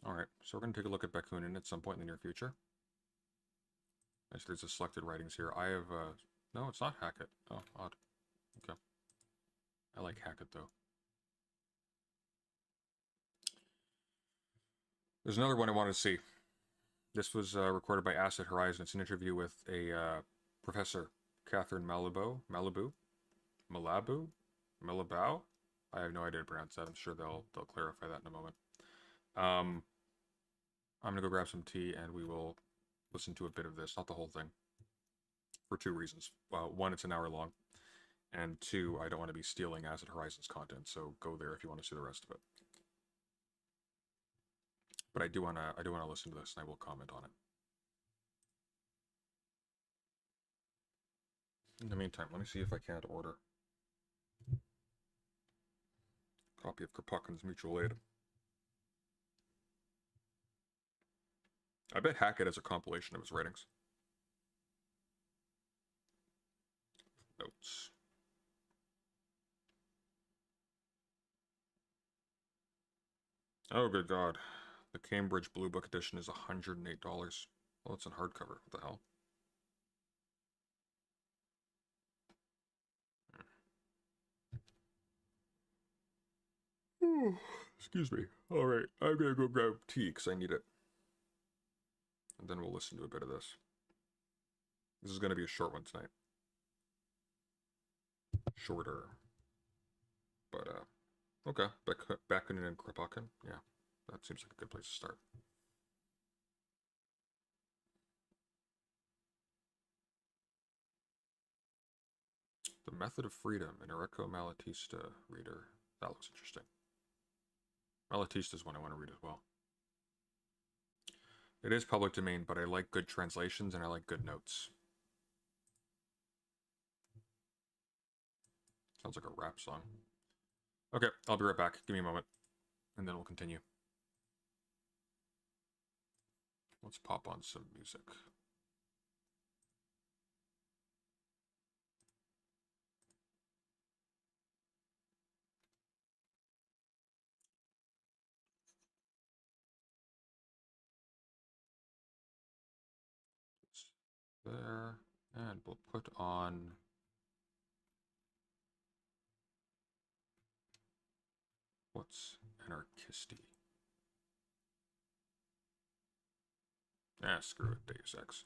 Alright, so we're going to take a look at Bakunin at some point in the near future. Nice, there's a selected writings here. I have, no, it's not Hackett. Oh, odd. Okay. I like Hackett, though. There's another one I wanted to see. This was recorded by Acid Horizon. It's an interview with a Professor Catherine Malabou? I have no idea to pronounce that. I'm sure they'll clarify that in a moment. I'm gonna go grab some tea and we will listen to a bit of this, not the whole thing, for two reasons. One, it's an hour long, and two, I don't want to be stealing Acid Horizon's content, so go there if you want to see the rest of it. But I do wanna listen to this, and I will comment on it. In the meantime, let me see if I can't order a copy of Kropotkin's Mutual Aid. I bet Hackett has a compilation of his writings. Notes. Oh, good God. The Cambridge Blue Book edition is $108. Well, it's in hardcover. What the hell? Excuse me. Alright, I'm gonna go grab tea because I need it. And then we'll listen to a bit of this. This is gonna be a short one tonight. Shorter. But, okay. Bakunin and Kropotkin. Yeah, that seems like a good place to start. The Method of Freedom, an Enrico Malatesta reader. That looks interesting. Malatesta is one I want to read as well. It is public domain, but I like good translations and I like good notes. Sounds like a rap song. Okay, I'll be right back. Give me a moment, and then we'll continue. Let's pop on some music. There, and we'll put on what's Anarchisty? Screw it, Deus Ex.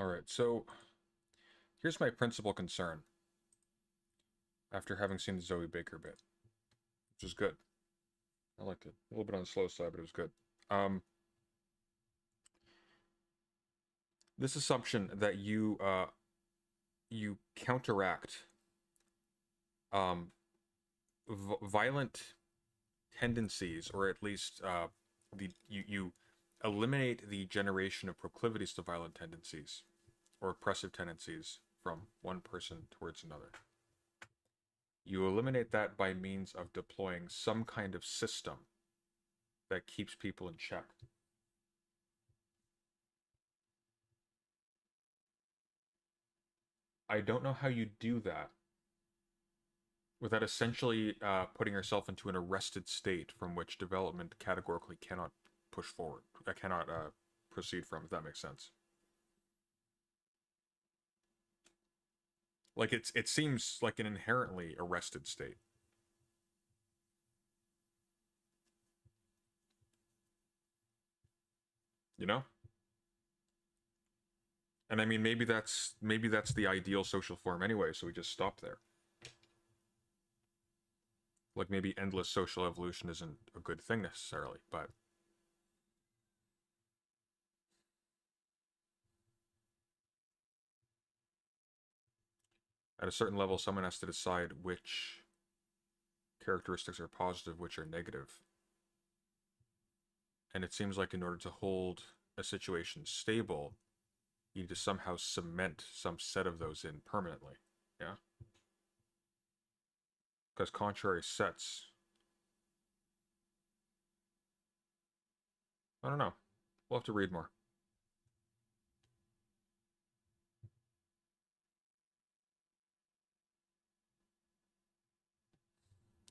Alright, so here's my principal concern after having seen the Zoe Baker bit, which is good. I liked it. A little bit on the slow side, but it was good. This assumption that you counteract violent tendencies, or at least you eliminate the generation of proclivities to violent tendencies or oppressive tendencies from one person towards another. You eliminate that by means of deploying some kind of system that keeps people in check. I don't know how you do that without essentially putting yourself into an arrested state from which development categorically cannot push forward. I cannot proceed from, if that makes sense. Like, it seems like an inherently arrested state. You know? And I mean, maybe that's the ideal social form anyway, so we just stop there. Like, maybe endless social evolution isn't a good thing necessarily, but at a certain level, someone has to decide which characteristics are positive, which are negative. And it seems like in order to hold a situation stable, you need to somehow cement some set of those in permanently. Yeah? Because contrary sets... I don't know. We'll have to read more.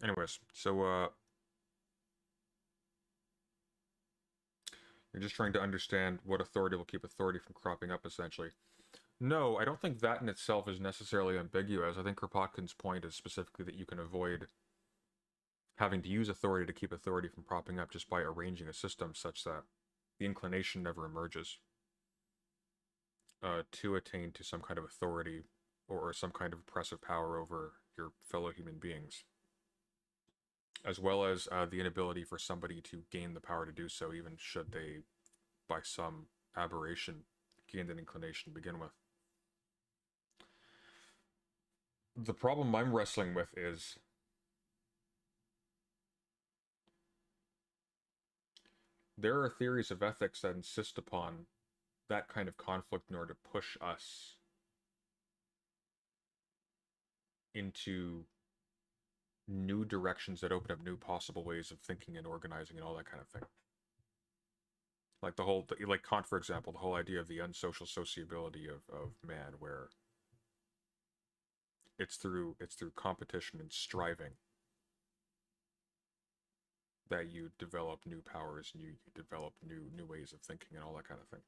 Anyways, so you're just trying to understand what authority will keep authority from cropping up, essentially. No, I don't think that in itself is necessarily ambiguous. I think Kropotkin's point is specifically that you can avoid having to use authority to keep authority from propping up just by arranging a system such that the inclination never emerges to attain to some kind of authority or some kind of oppressive power over your fellow human beings, as well as the inability for somebody to gain the power to do so, even should they, by some aberration, gain that inclination to begin with. The problem I'm wrestling with is there are theories of ethics that insist upon that kind of conflict in order to push us into new directions that open up new possible ways of thinking and organizing and all that kind of thing. Like the whole, like Kant, for example, the whole idea of the unsocial sociability of man, where it's through competition and striving that you develop new powers and you develop new ways of thinking and all that kind of thing.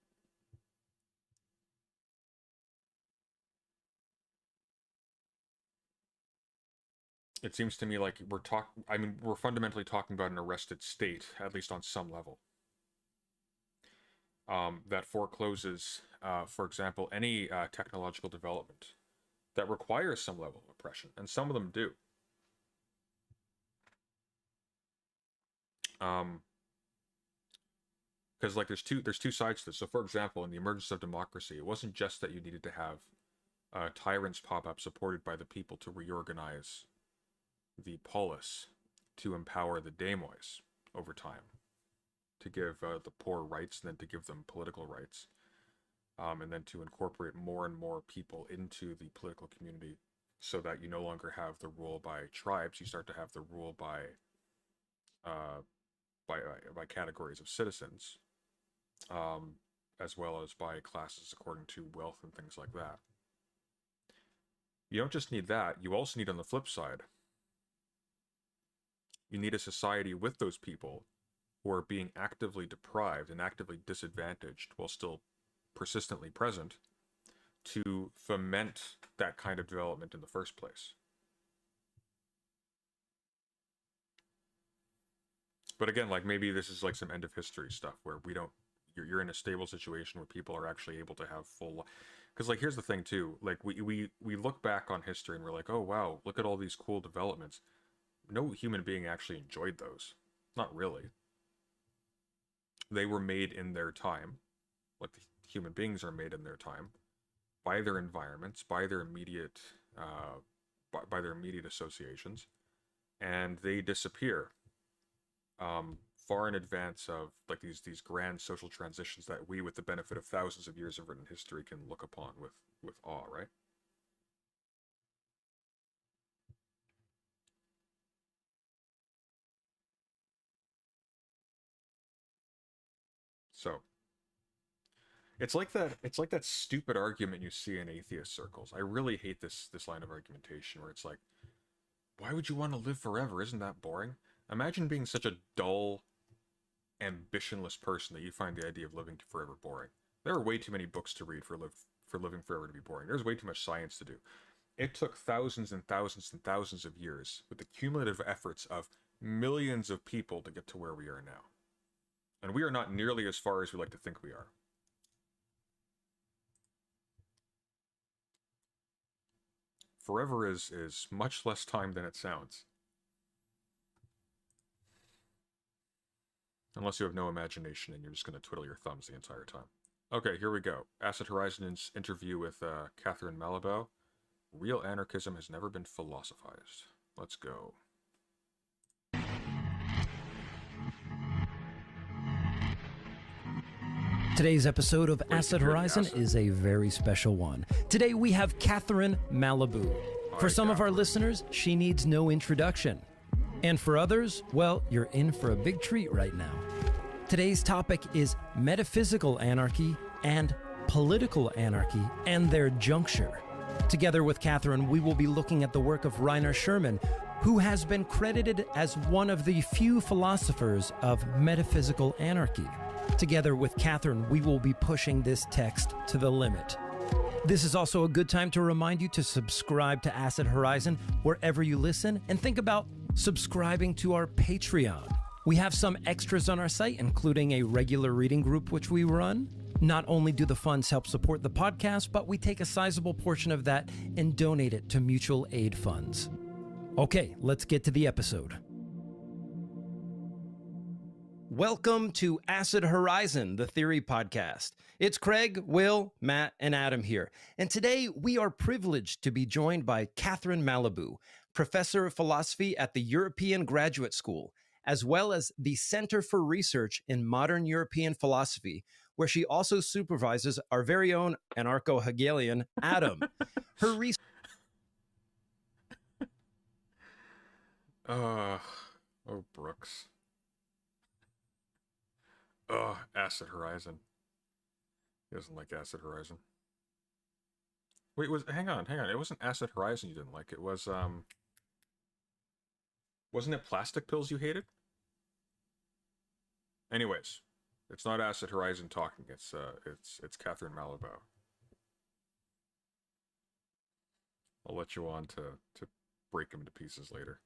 It seems to me like we're fundamentally talking about an arrested state, at least on some level. That forecloses, for example, any technological development that requires some level of oppression, and some of them do. Because like there's two sides to this. So for example, in the emergence of democracy, it wasn't just that you needed to have tyrants pop up supported by the people to reorganize the polis, to empower the demois over time, to give the poor rights, and then to give them political rights, and then to incorporate more and more people into the political community, so that you no longer have the rule by tribes, you start to have the rule by categories of citizens, as well as by classes according to wealth and things like that. You don't just need that, you also need, on the flip side, you need a society with those people who are being actively deprived and actively disadvantaged while still persistently present to foment that kind of development in the first place. But again, like maybe this is like some end of history stuff where we don't, you're in a stable situation where people are actually able to have full. Because like here's the thing too, like we look back on history and we're like, oh wow, look at all these cool developments. No human being actually enjoyed those. Not really. They were made in their time, like the human beings are made in their time, by their environments, by their immediate by their immediate associations, and they disappear far in advance of like these grand social transitions that we, with the benefit of thousands of years of written history, can look upon with awe, right? So it's like that stupid argument you see in atheist circles. I really hate this line of argumentation where it's like, why would you want to live forever? Isn't that boring? Imagine being such a dull, ambitionless person that you find the idea of living forever boring. There are way too many books to read for living forever to be boring. There's way too much science to do. It took thousands and thousands and thousands of years with the cumulative efforts of millions of people to get to where we are now. And we are not nearly as far as we like to think we are. Forever is much less time than it sounds. Unless you have no imagination and you're just going to twiddle your thumbs the entire time. Okay, here we go. Acid Horizon's interview with Catherine Malabou. Real anarchism has never been philosophized. Let's go. Today's episode of Acid Horizon is a very special one. Today we have Catherine Malabou. For some of our listeners, she needs no introduction. And for others, well, you're in for a big treat right now. Today's topic is metaphysical anarchy and political anarchy and their juncture. Together with Catherine, we will be looking at the work of Rainer Sherman, who has been credited as one of the few philosophers of metaphysical anarchy. Together with Catherine, we will be pushing this text to the limit. This is also a good time to remind you to subscribe to Acid Horizon wherever you listen, and think about subscribing to our Patreon. We have some extras on our site, including a regular reading group which we run. Not only do the funds help support the podcast, but we take a sizable portion of that and donate it to mutual aid funds. Okay, let's get to the episode. Welcome to Acid Horizon, the Theory Podcast. It's Craig, Will, Matt, and Adam here. And today we are privileged to be joined by Catherine Malabou, professor of philosophy at the European Graduate School, as well as the Center for Research in Modern European Philosophy, where she also supervises our very own anarcho-Hegelian, Adam. Her research... Oh, Brooks. Acid Horizon. He doesn't like Acid Horizon. Wait, hang on. It wasn't Acid Horizon you didn't like. It was wasn't it Plastic Pills you hated? Anyways, it's not Acid Horizon talking. It's Catherine Malabou. I'll let you on to break him to pieces later.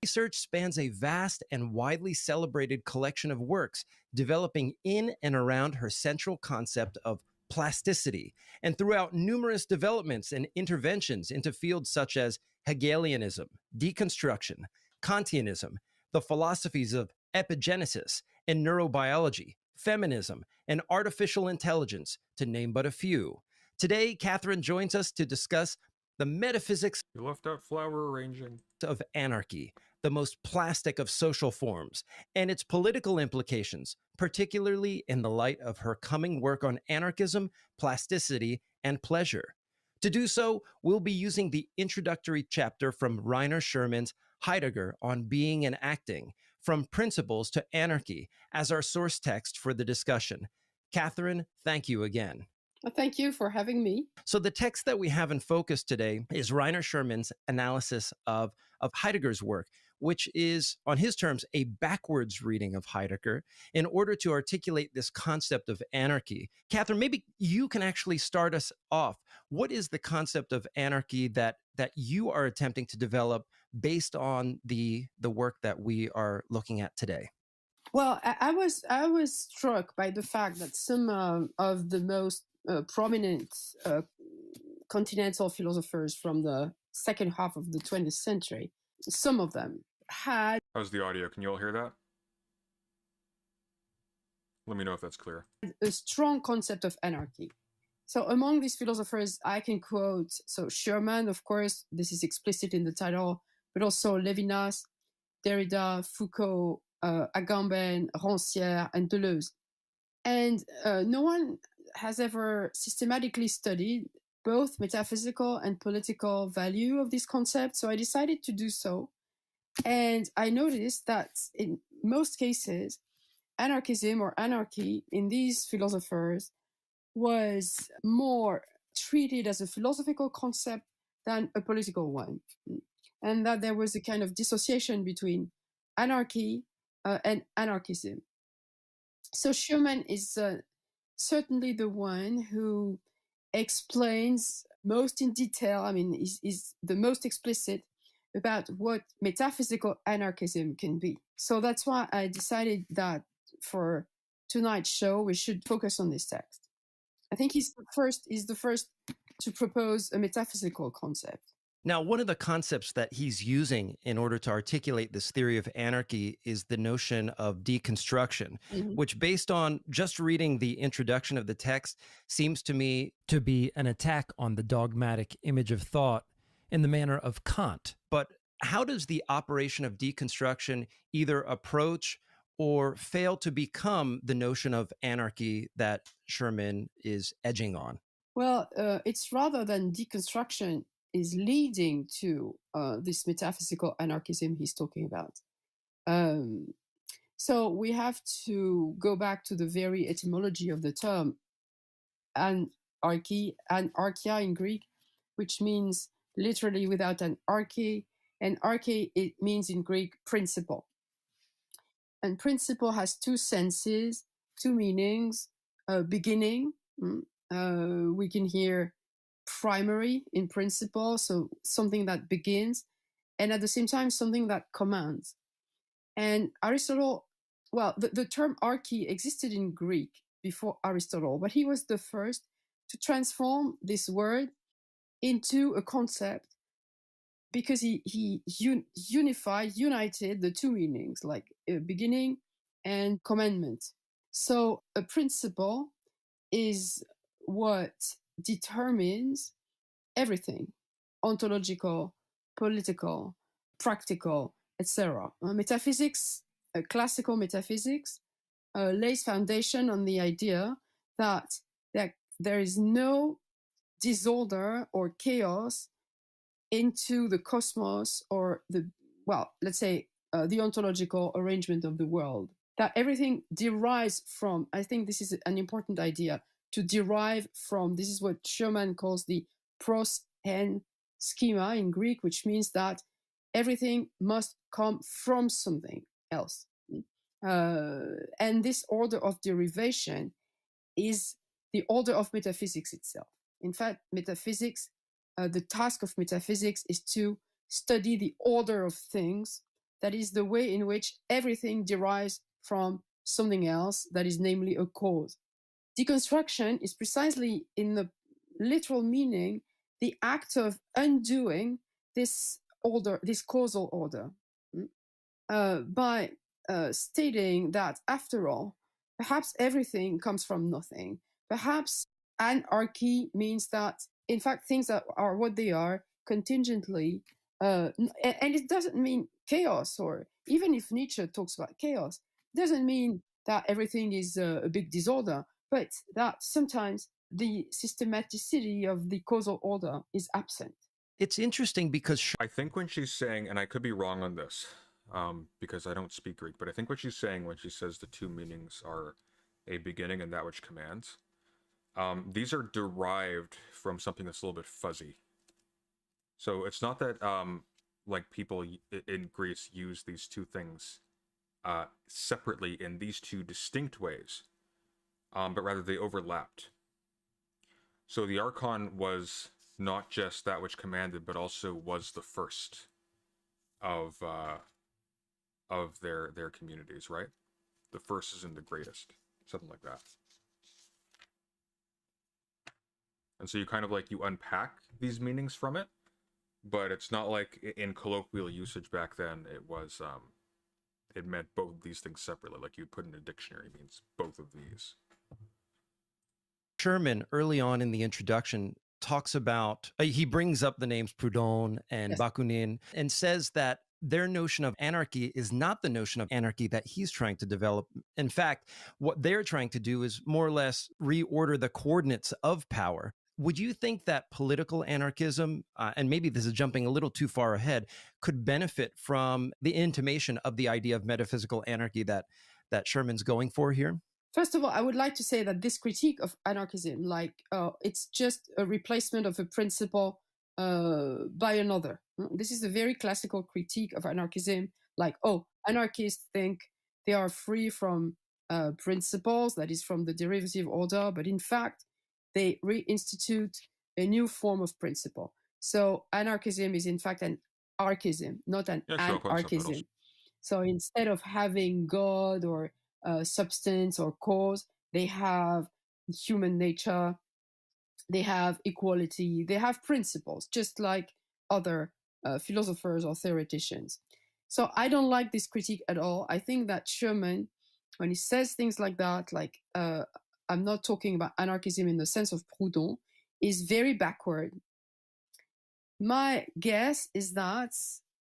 Research spans a vast and widely celebrated collection of works developing in and around her central concept of plasticity, and throughout numerous developments and interventions into fields such as Hegelianism, deconstruction, Kantianism, the philosophies of epigenesis and neurobiology, feminism, and artificial intelligence, to name but a few. Today, Catherine joins us to discuss the metaphysics You left out flower arranging. of anarchy, the most plastic of social forms, and its political implications, particularly in the light of her coming work on anarchism, plasticity, and pleasure. To do so, we'll be using the introductory chapter from Rainer Sherman's Heidegger on Being and Acting, From Principles to Anarchy, as our source text for the discussion. Catherine, thank you again. Well, thank you for having me. So the text that we have in focus today is Rainer Sherman's analysis of Heidegger's work, which is, on his terms, a backwards reading of Heidegger in order to articulate this concept of anarchy. Catherine, maybe you can actually start us off. What is the concept of anarchy that you are attempting to develop based on the work that we are looking at today? Well, I was struck by the fact that some of the most prominent continental philosophers from the second half of the 20th century, some of them had How's the audio? Can you all hear that? Let me know if that's clear. a strong concept of anarchy. So among these philosophers, I can quote, so Sherman, of course, this is explicit in the title, but also Levinas, Derrida, Foucault, Agamben, Rancière, and Deleuze. And no one has ever systematically studied both metaphysical and political value of this concept. So I decided to do so. And I noticed that in most cases, anarchism or anarchy in these philosophers was more treated as a philosophical concept than a political one. And that there was a kind of dissociation between anarchy and anarchism. So Schumann is certainly the one who explains most in detail, I mean, is the most explicit about what metaphysical anarchism can be. So that's why I decided that for tonight's show, we should focus on this text. I think he's the first to propose a metaphysical concept. Now, one of the concepts that he's using in order to articulate this theory of anarchy is the notion of deconstruction, which, based on just reading the introduction of the text, seems to me to be an attack on the dogmatic image of thought in the manner of Kant. But how does the operation of deconstruction either approach or fail to become the notion of anarchy that Sherman is edging on? Well, it's rather than deconstruction is leading to this metaphysical anarchism he's talking about. So we have to go back to the very etymology of the term anarchy, anarchia in Greek, which means literally without an arche. And arche, it means in Greek principle. And principle has two senses, two meanings. Beginning, we can hear primary in principle, so something that begins, and at the same time, something that commands. And Aristotle, well, the term arche existed in Greek before Aristotle, but he was the first to transform this word into a concept because he united the two meanings, like beginning and commandment. So a principle is what determines everything: ontological, political, practical, etc. Metaphysics, classical metaphysics, lays foundation on the idea that there is no disorder or chaos into the cosmos or let's say the ontological arrangement of the world. That everything derives from, I think this is an important idea, to derive from, this is what Schumann calls the pros and schema in Greek, which means that everything must come from something else. And this order of derivation is the order of metaphysics itself. In fact, metaphysics, the task of metaphysics is to study the order of things. That is the way in which everything derives from something else, that is namely a cause. Deconstruction is precisely, in the literal meaning, the act of undoing this order, this causal order, by stating that, after all, perhaps everything comes from nothing. Perhaps anarchy means that, in fact, things that are what they are contingently, and it doesn't mean chaos, or even if Nietzsche talks about chaos, it doesn't mean that everything is a big disorder, but that sometimes the systematicity of the causal order is absent. It's interesting because I think when she's saying, and I could be wrong on this, because I don't speak Greek, but I think what she's saying when she says the two meanings are a beginning and that which commands, these are derived from something that's a little bit fuzzy. So it's not that like people in Greece use these two things separately in these two distinct ways, but rather they overlapped. So the archon was not just that which commanded, but also was the first of their communities, right? the first isn't the greatest, something like that. And so you kind of like, you unpack these meanings from it, but it's not like in colloquial usage back then it was it meant both of these things separately. Like you put in a dictionary, it means both of these. Sherman, early on in the introduction, talks about, he brings up the names Proudhon and Yes. Bakunin and says that their notion of anarchy is not the notion of anarchy that he's trying to develop. In fact, what they're trying to do is more or less reorder the coordinates of power. Would you think that political anarchism, and maybe this is jumping a little too far ahead, could benefit from the intimation of the idea of metaphysical anarchy that Sherman's going for here? First of all, I would like to say that this critique of anarchism, like it's just a replacement of a principle by another. This is a very classical critique of anarchism, like, oh, anarchists think they are free from principles, that is from the derivative order, but in fact, they reinstitute a new form of principle. So anarchism is in fact an archism, not an anarchism. So instead of having God or substance or cause, they have human nature, they have equality, they have principles, just like other philosophers or theoreticians. So I don't like this critique at all. I think that Sherman, when he says things like that, like I'm not talking about anarchism in the sense of Proudhon, is very backward. My guess is that,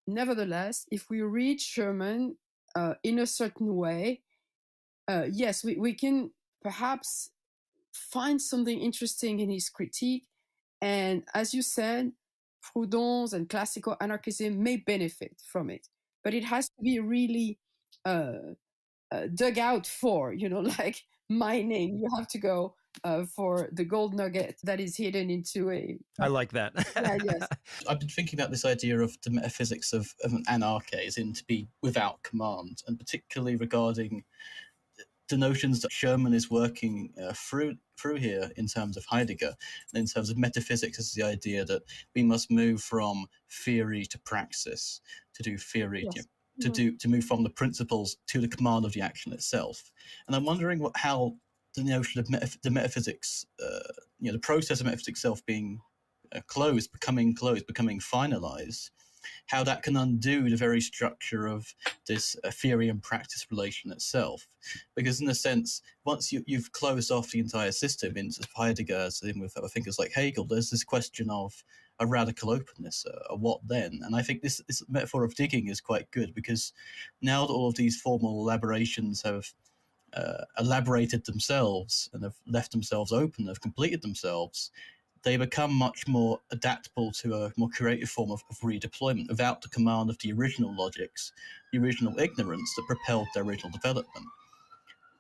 nevertheless, if we read Sherman in a certain way, yes, we can perhaps find something interesting in his critique. And as you said, Proudhon's and classical anarchism may benefit from it, but it has to be really dug out for, like mining. You have to go for the gold nugget that is hidden into a... I like that. Yeah, yes. I've been thinking about this idea of the metaphysics of an anarchy as in to be without command, and particularly regarding the notions that Sherman is working through here in terms of Heidegger, and in terms of metaphysics is the idea that we must move from theory to praxis, to do theory, Yes. to move from the principles to the command of the action itself. And I'm wondering how the notion of the metaphysics, the process of metaphysics itself being becoming finalized, how that can undo the very structure of this theory and practice relation itself. Because in a sense, once you've closed off the entire system into Heidegger, and with other thinkers like Hegel, there's this question of a radical openness, a what then? And I think this metaphor of digging is quite good, because now that all of these formal elaborations have elaborated themselves and have left themselves open, have completed themselves, they become much more adaptable to a more creative form of redeployment without the command of the original logics, the original ignorance that propelled their original development.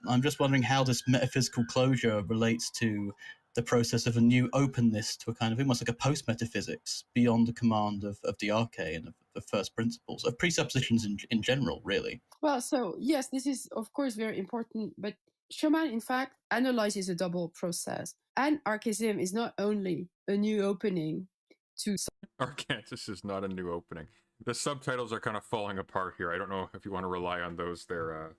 I'm just wondering how this metaphysical closure relates to the process of a new openness to a kind of almost like a post-metaphysics beyond the command of the arche and of the first principles, of presuppositions in general, really. Well, so yes, this is of course very important, but Schumann, in fact, analyzes a double process. Anarchism is not only a new opening to... Arcantis is not a new opening. The subtitles are kind of falling apart here. I don't know if you want to rely on those. They're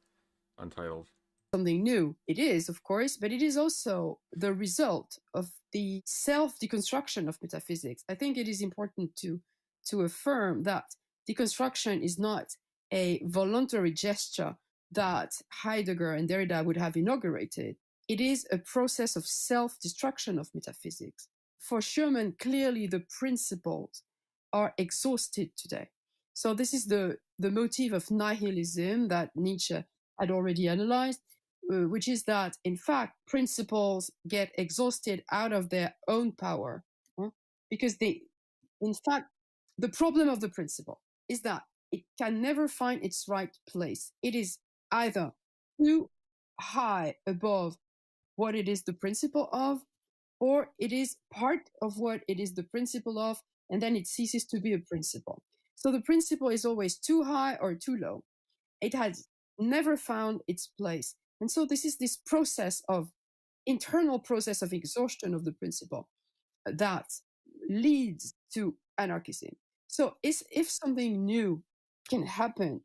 untitled. Something new. It is, of course, but it is also the result of the self-deconstruction of metaphysics. I think it is important to affirm that deconstruction is not a voluntary gesture that Heidegger and Derrida would have inaugurated. It is a process of self-destruction of metaphysics. For Schumann, clearly the principles are exhausted today. So this is the motif of nihilism that Nietzsche had already analyzed, which is that, in fact, principles get exhausted out of their own power, because in fact, the problem of the principle is that it can never find its right place. It is either too high above what it is the principle of, or it is part of what it is the principle of, and then it ceases to be a principle. So the principle is always too high or too low. It has never found its place. And so this is this internal process of exhaustion of the principle that leads to anarchism. So if something new can happen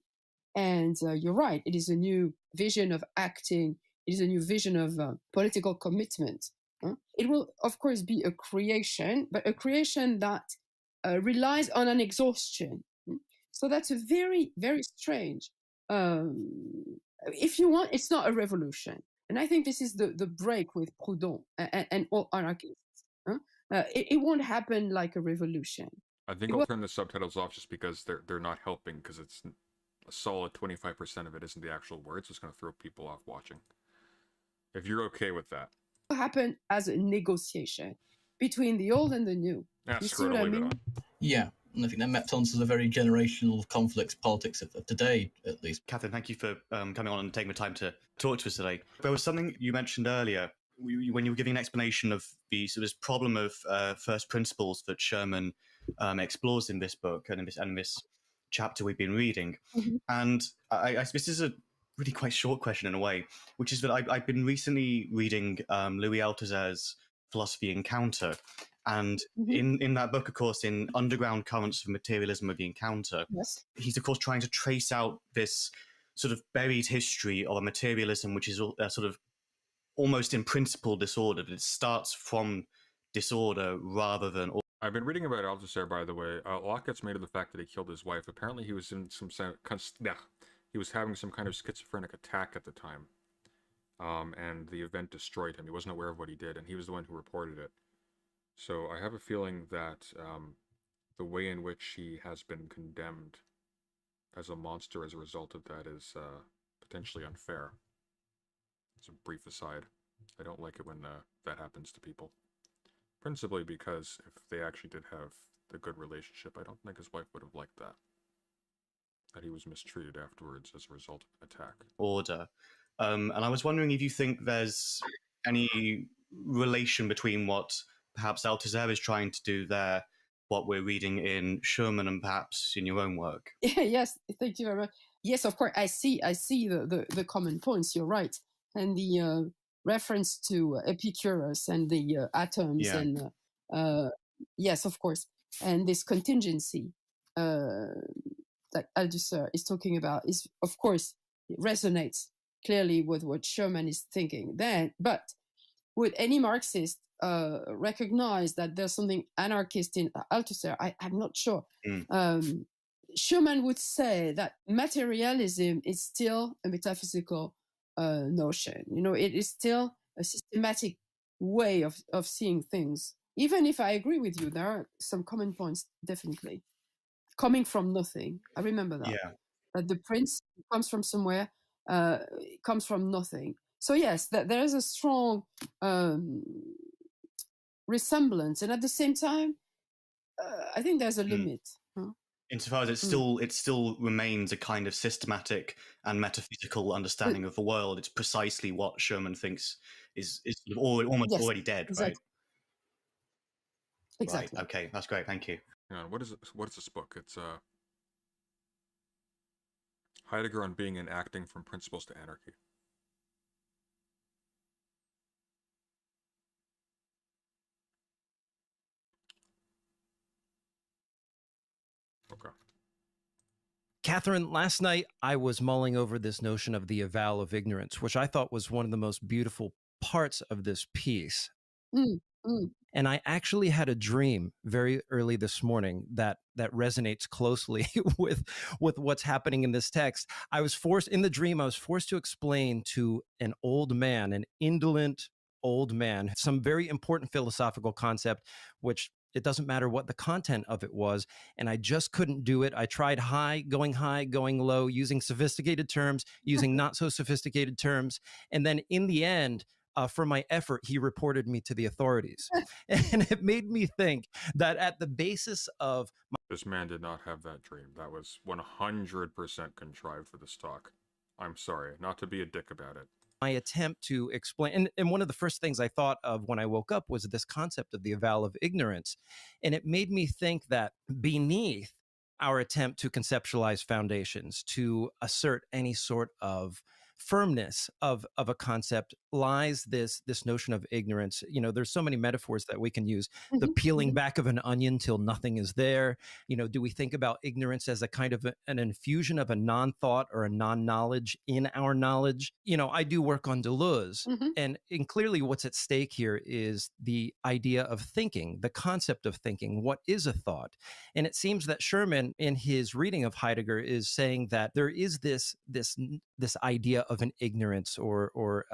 And you're right, it is a new vision of acting, it is a new vision of political commitment. It will, of course, be a creation, but a creation that relies on an exhaustion. So that's a very, very strange. If you want, it's not a revolution. And I think this is the break with Proudhon and all anarchists. It won't happen like a revolution. I think I'll turn the subtitles off just because they're not helping, because it's a solid 25% of it isn't the actual words. So it's going to throw people off watching. If you're okay with that. It will happen as a negotiation between the old and the new. Yeah, You see screw it, what I'll I leave it mean? on. Yeah, and I think that mapped onto the very generational conflicts politics of today, at least. Catherine, thank you for coming on and taking the time to talk to us today. There was something you mentioned earlier when you were giving an explanation of the sort of this problem of first principles that Sherman explores in this book and in this chapter we've been reading. Mm-hmm. And I this is a really quite short question in a way, which is that I've been recently reading Louis Althusser's Philosophy Encounter. And in that book, of course, in Underground Currents of Materialism of the Encounter, Yes. he's, of course, trying to trace out this sort of buried history of a materialism, which is sort of almost in principle disordered. It starts from disorder rather than... I've been reading about Althusser, by the way. A lot gets made of the fact that he killed his wife. Apparently he was in he was having some kind of schizophrenic attack at the time. And the event destroyed him. He wasn't aware of what he did, and he was the one who reported it. So I have a feeling that the way in which he has been condemned as a monster as a result of that is potentially unfair. It's a brief aside. I don't like it when that happens to people. Principally because if they actually did have a good relationship, I don't think his wife would have liked that. That he was mistreated afterwards as a result of an attack. Order. And I was wondering if you think there's any relation between what perhaps Althusser is trying to do there, what we're reading in Sherman, and perhaps in your own work. Yes, thank you very much. Yes, of course, I see the common points. You're right, and the reference to Epicurus and the atoms, and yes, of course, and this contingency that Althusser is talking about is, of course, it resonates clearly with what Sherman is thinking then. But would any Marxist recognize that there's something anarchist in Althusser? I'm not sure. Schumann would say that materialism is still a metaphysical notion. You know, it is still a systematic way of seeing things. Even if I agree with you, there are some common points, definitely. Coming from nothing. I remember that. Yeah. That the prince comes from somewhere, comes from nothing. So yes, there is a strong resemblance, and at the same time, I think there's a limit. Insofar as it still remains a kind of systematic and metaphysical understanding of the world. It's precisely what Sherman thinks is sort of almost already dead, exactly. right? Exactly. Right. Okay, that's great. Thank you. Yeah, what is this book? It's Heidegger on Being and Acting from Principles to Anarchy. Okay. Catherine, last night I was mulling over this notion of the avowal of ignorance, which I thought was one of the most beautiful parts of this piece. And I actually had a dream very early this morning that resonates closely with what's happening in this text. I was forced to explain to an old man, an indolent old man, some very important philosophical concept, which it doesn't matter what the content of it was, and I just couldn't do it. I tried high, going low, using sophisticated terms, using not so sophisticated terms, and then in the end, for my effort, he reported me to the authorities. And it made me think that at the basis of... This man did not have that dream. That was 100% contrived for this talk. I'm sorry, not to be a dick about it. My attempt to explain, and one of the first things I thought of when I woke up was this concept of the avowal of ignorance. And it made me think that beneath our attempt to conceptualize foundations, to assert any sort of firmness of a concept lies this notion of ignorance. There's so many metaphors that we can use. The peeling back of an onion till nothing is there. Do we think about ignorance as a kind of an infusion of a non-thought or a non-knowledge in our knowledge? I do work on Deleuze, and clearly what's at stake here is the idea of thinking, the concept of thinking. What is a thought? And it seems that Sherman, in his reading of Heidegger, is saying that there is this idea of an ignorance or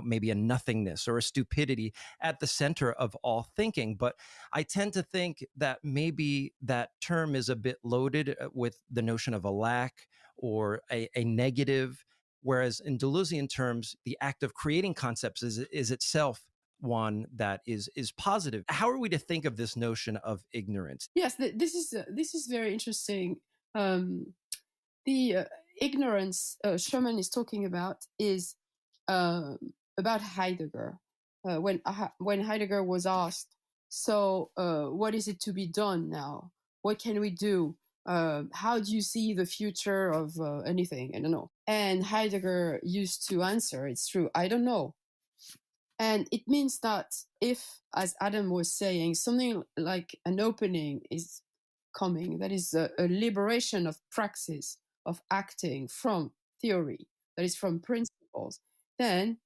maybe a nothingness or a stupidity at the center of all thinking. But I tend to think that maybe that term is a bit loaded with the notion of a lack or a negative, whereas in Deleuzian terms, the act of creating concepts is itself one that is positive. How are we to think of this notion of ignorance? Yes, this is very interesting. The ignorance Sherman is talking about is about Heidegger. When Heidegger was asked, so what is it to be done now? What can we do? How do you see the future of anything? I don't know. And Heidegger used to answer, it's true, I don't know. And it means that if, as Adam was saying, something like an opening is coming, that is a liberation of praxis, of acting from theory, that is from principles, then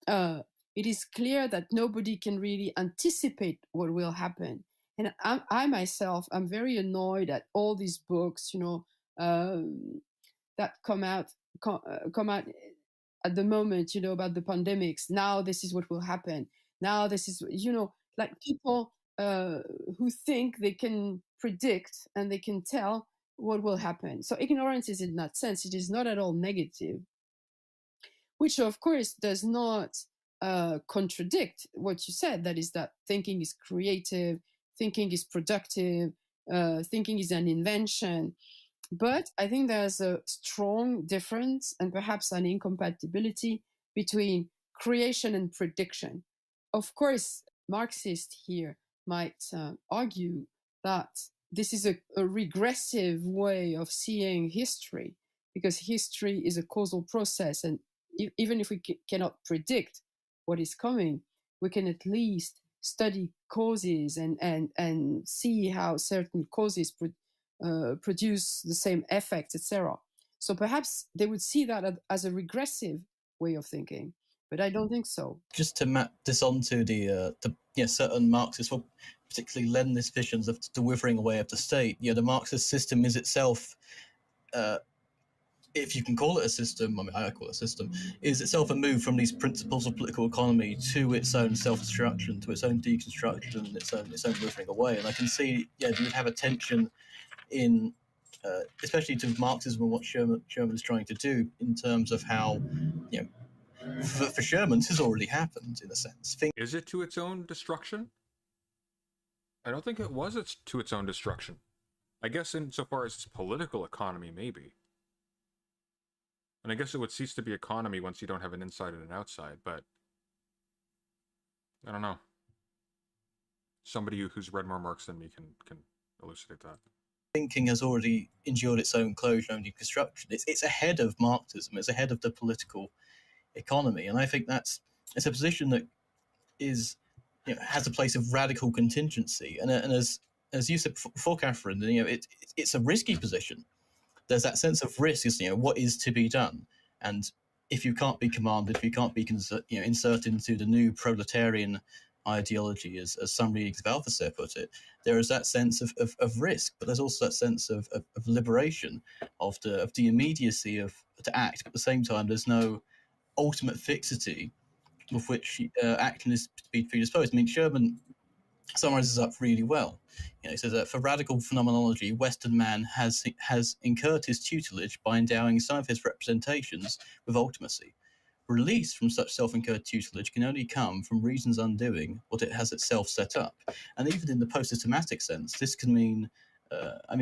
it is clear that nobody can really anticipate what will happen. And I myself, I'm very annoyed at all these books, that come out at the moment, about the pandemics. Now this is what will happen. Now this is, like people who think they can predict and they can tell what will happen. So ignorance is in that sense, it is not at all negative, which of course does not contradict what you said. That is that thinking is creative, thinking is productive, thinking is an invention. But I think there's a strong difference and perhaps an incompatibility between creation and prediction. Of course, Marxists here might argue that this is a regressive way of seeing history, because history is a causal process. And even if we cannot predict what is coming, we can at least study causes and see how certain causes produce the same effects, etc. So perhaps they would see that as a regressive way of thinking, but I don't think so. Just to map this onto the certain Marxists will particularly lend this vision of the withering away of the state. The Marxist system is itself, if you can call it a system, I call it a system, is itself a move from these principles of political economy to its own self-destruction, to its own deconstruction, its own withering away. And I can see, you would have a tension in, especially to Marxism and what Sherman is trying to do in terms of how, for Sherman, this has already happened in a sense. Is it to its own destruction? I don't think it was to its own destruction. I guess insofar as it's political economy, maybe. And I guess it would cease to be economy once you don't have an inside and an outside, but I don't know. Somebody who's read more Marx than me can elucidate that. Thinking has already endured its own closure and deconstruction. It's ahead of Marxism. It's ahead of the political economy, and I think it's a position that is has a place of radical contingency. And as you said before, Catherine, it's a risky position. There's that sense of risk. Is what is to be done, and if you can't be commanded, if you can't be inserted into the new proletarian ideology, as some readings of Althusser put it, there is that sense of risk, but there's also that sense of liberation, of the immediacy to act. But at the same time, there's no ultimate fixity with which action is to be predisposed. I mean, Sherman summarizes up really well. He says that for radical phenomenology, Western man has incurred his tutelage by endowing some of his representations with ultimacy. Release from such self-incurred tutelage can only come from reason's undoing what it has itself set up. And even in the post-systematic sense, this can mean,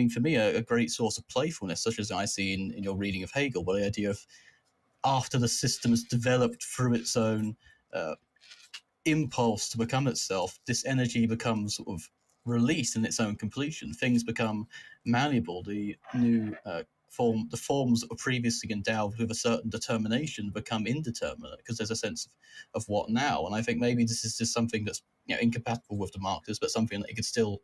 for me, a great source of playfulness, such as I see in your reading of Hegel, where the idea of after the system has developed through its own impulse to become itself, this energy becomes sort of released in its own completion. Things become malleable. The new the forms that were previously endowed with a certain determination become indeterminate because there's a sense of what now. And I think maybe this is just something that's incompatible with the Marxists, but something that you could still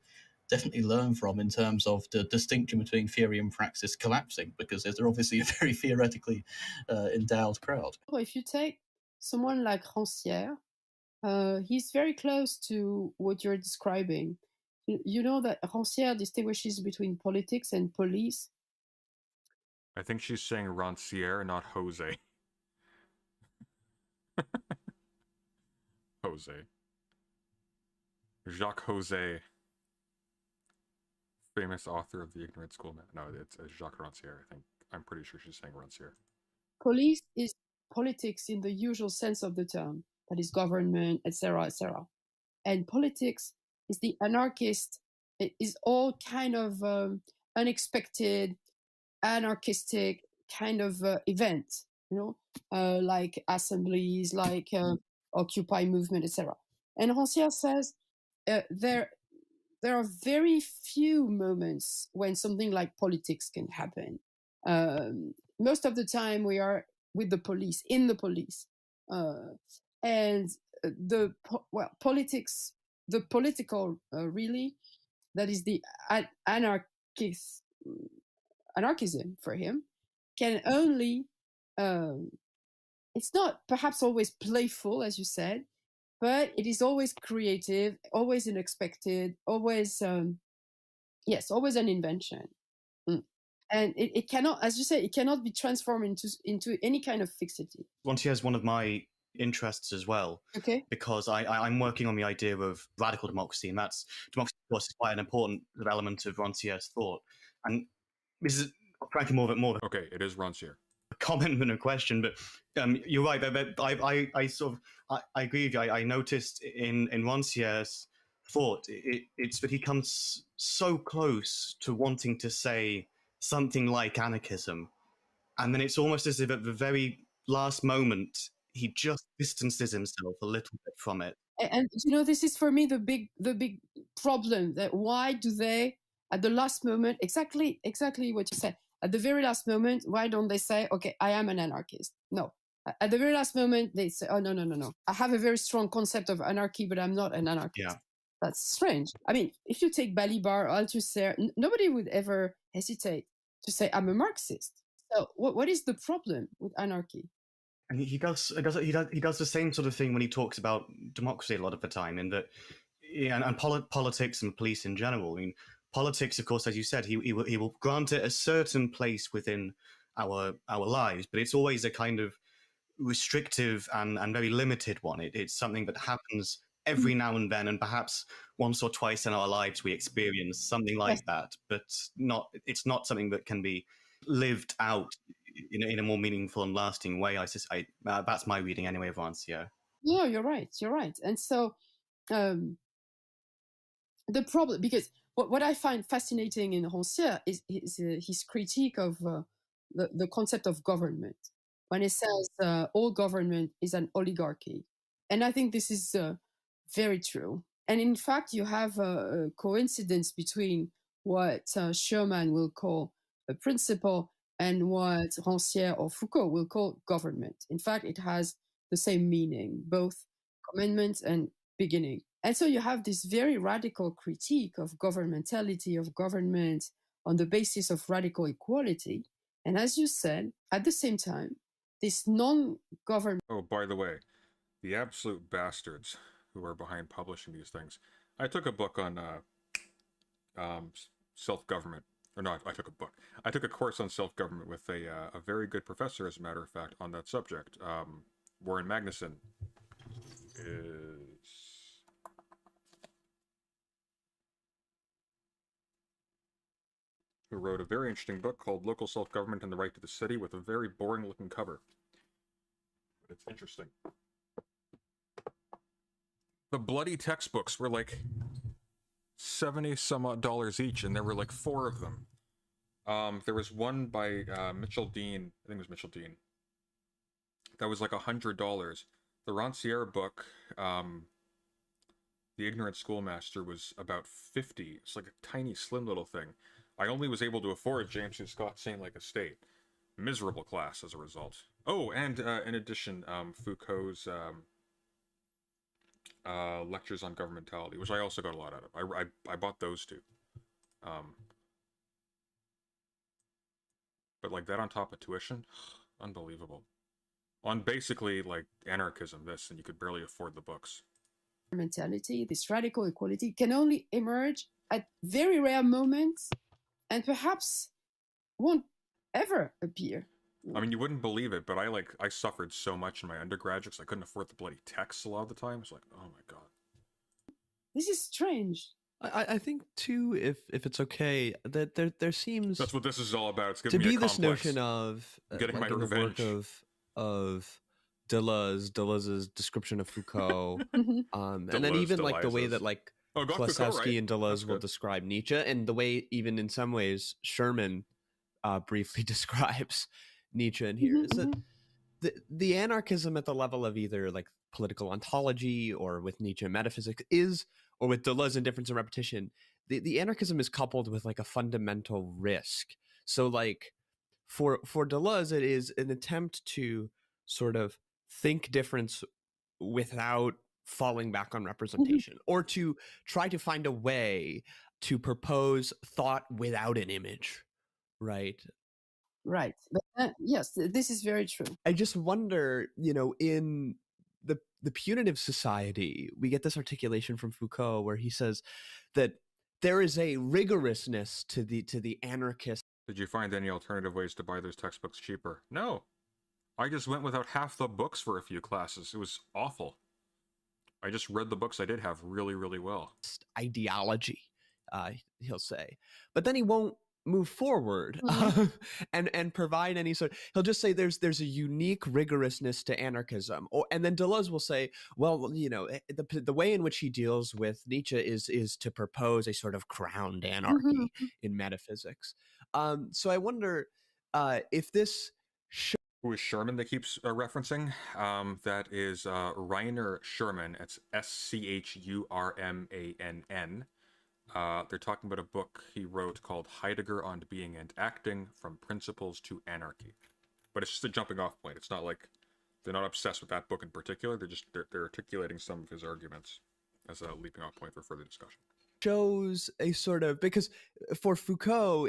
definitely learn from in terms of the distinction between theory and praxis collapsing, because they're obviously a very theoretically endowed crowd. If you take someone like Rancière, he's very close to what you're describing. You know that Rancière distinguishes between politics and police. I think she's saying Rancière, not Jose. Jose. Jacques Jose. Famous author of The Ignorant Schoolman. No, it's Jacques Rancière, I think. I'm pretty sure she's saying Rancière. Police is politics in the usual sense of the term. That is government, etc., etc. And politics is the anarchist. It is all kind of unexpected, anarchistic kind of event, like assemblies, like Occupy movement, etc. And Rancière says there are very few moments when something like politics can happen. Most of the time we are with the police, in the police. And politics, the political really, that is the anarchism for him, can only, it's not perhaps always playful, as you said, but it is always creative, always unexpected, always, always an invention. And it cannot, as you say, it cannot be transformed into any kind of fixity. Rancière is one of my interests as well. Okay. Because I'm working on the idea of radical democracy, and democracy, of course, is quite an important element of Rancière's thought. And this is frankly more of Okay, it is Rancière. a comment than a question, but you're right. But I agree with you. I noticed in Rancière's thought, it's that he comes so close to wanting to say something like anarchism, and then it's almost as if at the very last moment he just distances himself a little bit from it. And this is for me the big problem. That why do they at the last moment, exactly what you said, at the very last moment, why don't they say, okay, I am an anarchist? No. At the very last moment they say, oh, no, I have a very strong concept of anarchy, but I'm not an anarchist. Yeah. That's strange. I mean, if you take Balibar or Althusser, nobody would ever hesitate to say I'm a Marxist. So what is the problem with anarchy? And he does the same sort of thing when he talks about democracy a lot of the time, in that, and politics and police in general. I mean, politics, of course, as you said, he will grant it a certain place within our lives, but it's always a kind of restrictive and very limited one. It's something that happens every now and then, and perhaps once or twice in our lives we experience something like that, but it's not something that can be lived out in a more meaningful and lasting way. That's my reading anyway of Rancière. Yeah, you're right. And so the problem, because what I find fascinating in Rancière is his critique of the concept of government, when he says all government is an oligarchy. And I think this is very true. And in fact, you have a coincidence between what Schumann will call a principle and what Rancière or Foucault will call government. In fact, it has the same meaning, both commandment and beginning. And so you have this very radical critique of governmentality, of government on the basis of radical equality. And as you said, at the same time, this non-government... Oh, by the way, the absolute bastards who are behind publishing these things. I took a book on self-government. Or no, I took a book. I took a course on self-government with a very good professor, as a matter of fact, on that subject. Warren Magnuson who wrote a very interesting book called Local Self-Government and the Right to the City, with a very boring-looking cover. But it's interesting. The bloody textbooks were like $70-some-odd each, and there were like 4 of them. There was one by Mitchell Dean. I think it was Mitchell Dean. That was like $100. The Rancière book, The Ignorant Schoolmaster, was about $50. It's like a tiny, slim little thing. I only was able to afford James C. Scott's Saint Lake Estate. Miserable class as a result. Oh, and in addition, Foucault's lectures on governmentality, which I also got a lot out of. I bought those two. But like that on top of tuition, unbelievable. On basically like anarchism, and you could barely afford the books. Mentality, this radical equality, can only emerge at very rare moments and perhaps won't ever appear. I mean, you wouldn't believe it, but I suffered so much in my undergraduate because I couldn't afford the bloody texts a lot of the time. It's like, oh my god. This is strange. I think too, if it's okay, that there seems That's what this is all about. It's to giving me be a this complex. notion of getting like my in the revenge. work of Deleuze's description of Foucault, and then Deleuze, even like the way Deleuze's. that like Oh, got Foucault, Klossowski right? and Deleuze That's will good. describe Nietzsche, and the way even in some ways Sherman briefly describes Nietzsche in here is that the anarchism at the level of either like political ontology or with Nietzsche metaphysics is, or with Deleuze indifference and repetition, the anarchism is coupled with like a fundamental risk. So like for Deleuze, it is an attempt to sort of think difference without falling back on representation, or to try to find a way to propose thought without an image, right? Right. But, yes, this is very true. I just wonder, in the punitive society, we get this articulation from Foucault where he says that there is a rigorousness to the anarchist. Did you find any alternative ways to buy those textbooks cheaper? No. I just went without half the books for a few classes. It was awful. I just read the books I did have really, really well. Ideology, he'll say, but then he won't move forward and provide any sort. He'll just say there's a unique rigorousness to anarchism, and then Deleuze will say, well, the way in which he deals with Nietzsche is to propose a sort of crowned anarchy in metaphysics. So I wonder if this. Who is Sherman that keeps referencing? That is Rainer Sherman. It's Schurmann. They're talking about a book he wrote called Heidegger on Being and Acting, From Principles to Anarchy. But it's just a jumping off point. It's not like they're not obsessed with that book in particular. They're articulating some of his arguments as a leaping off point for further discussion. Shows a sort of, because for Foucault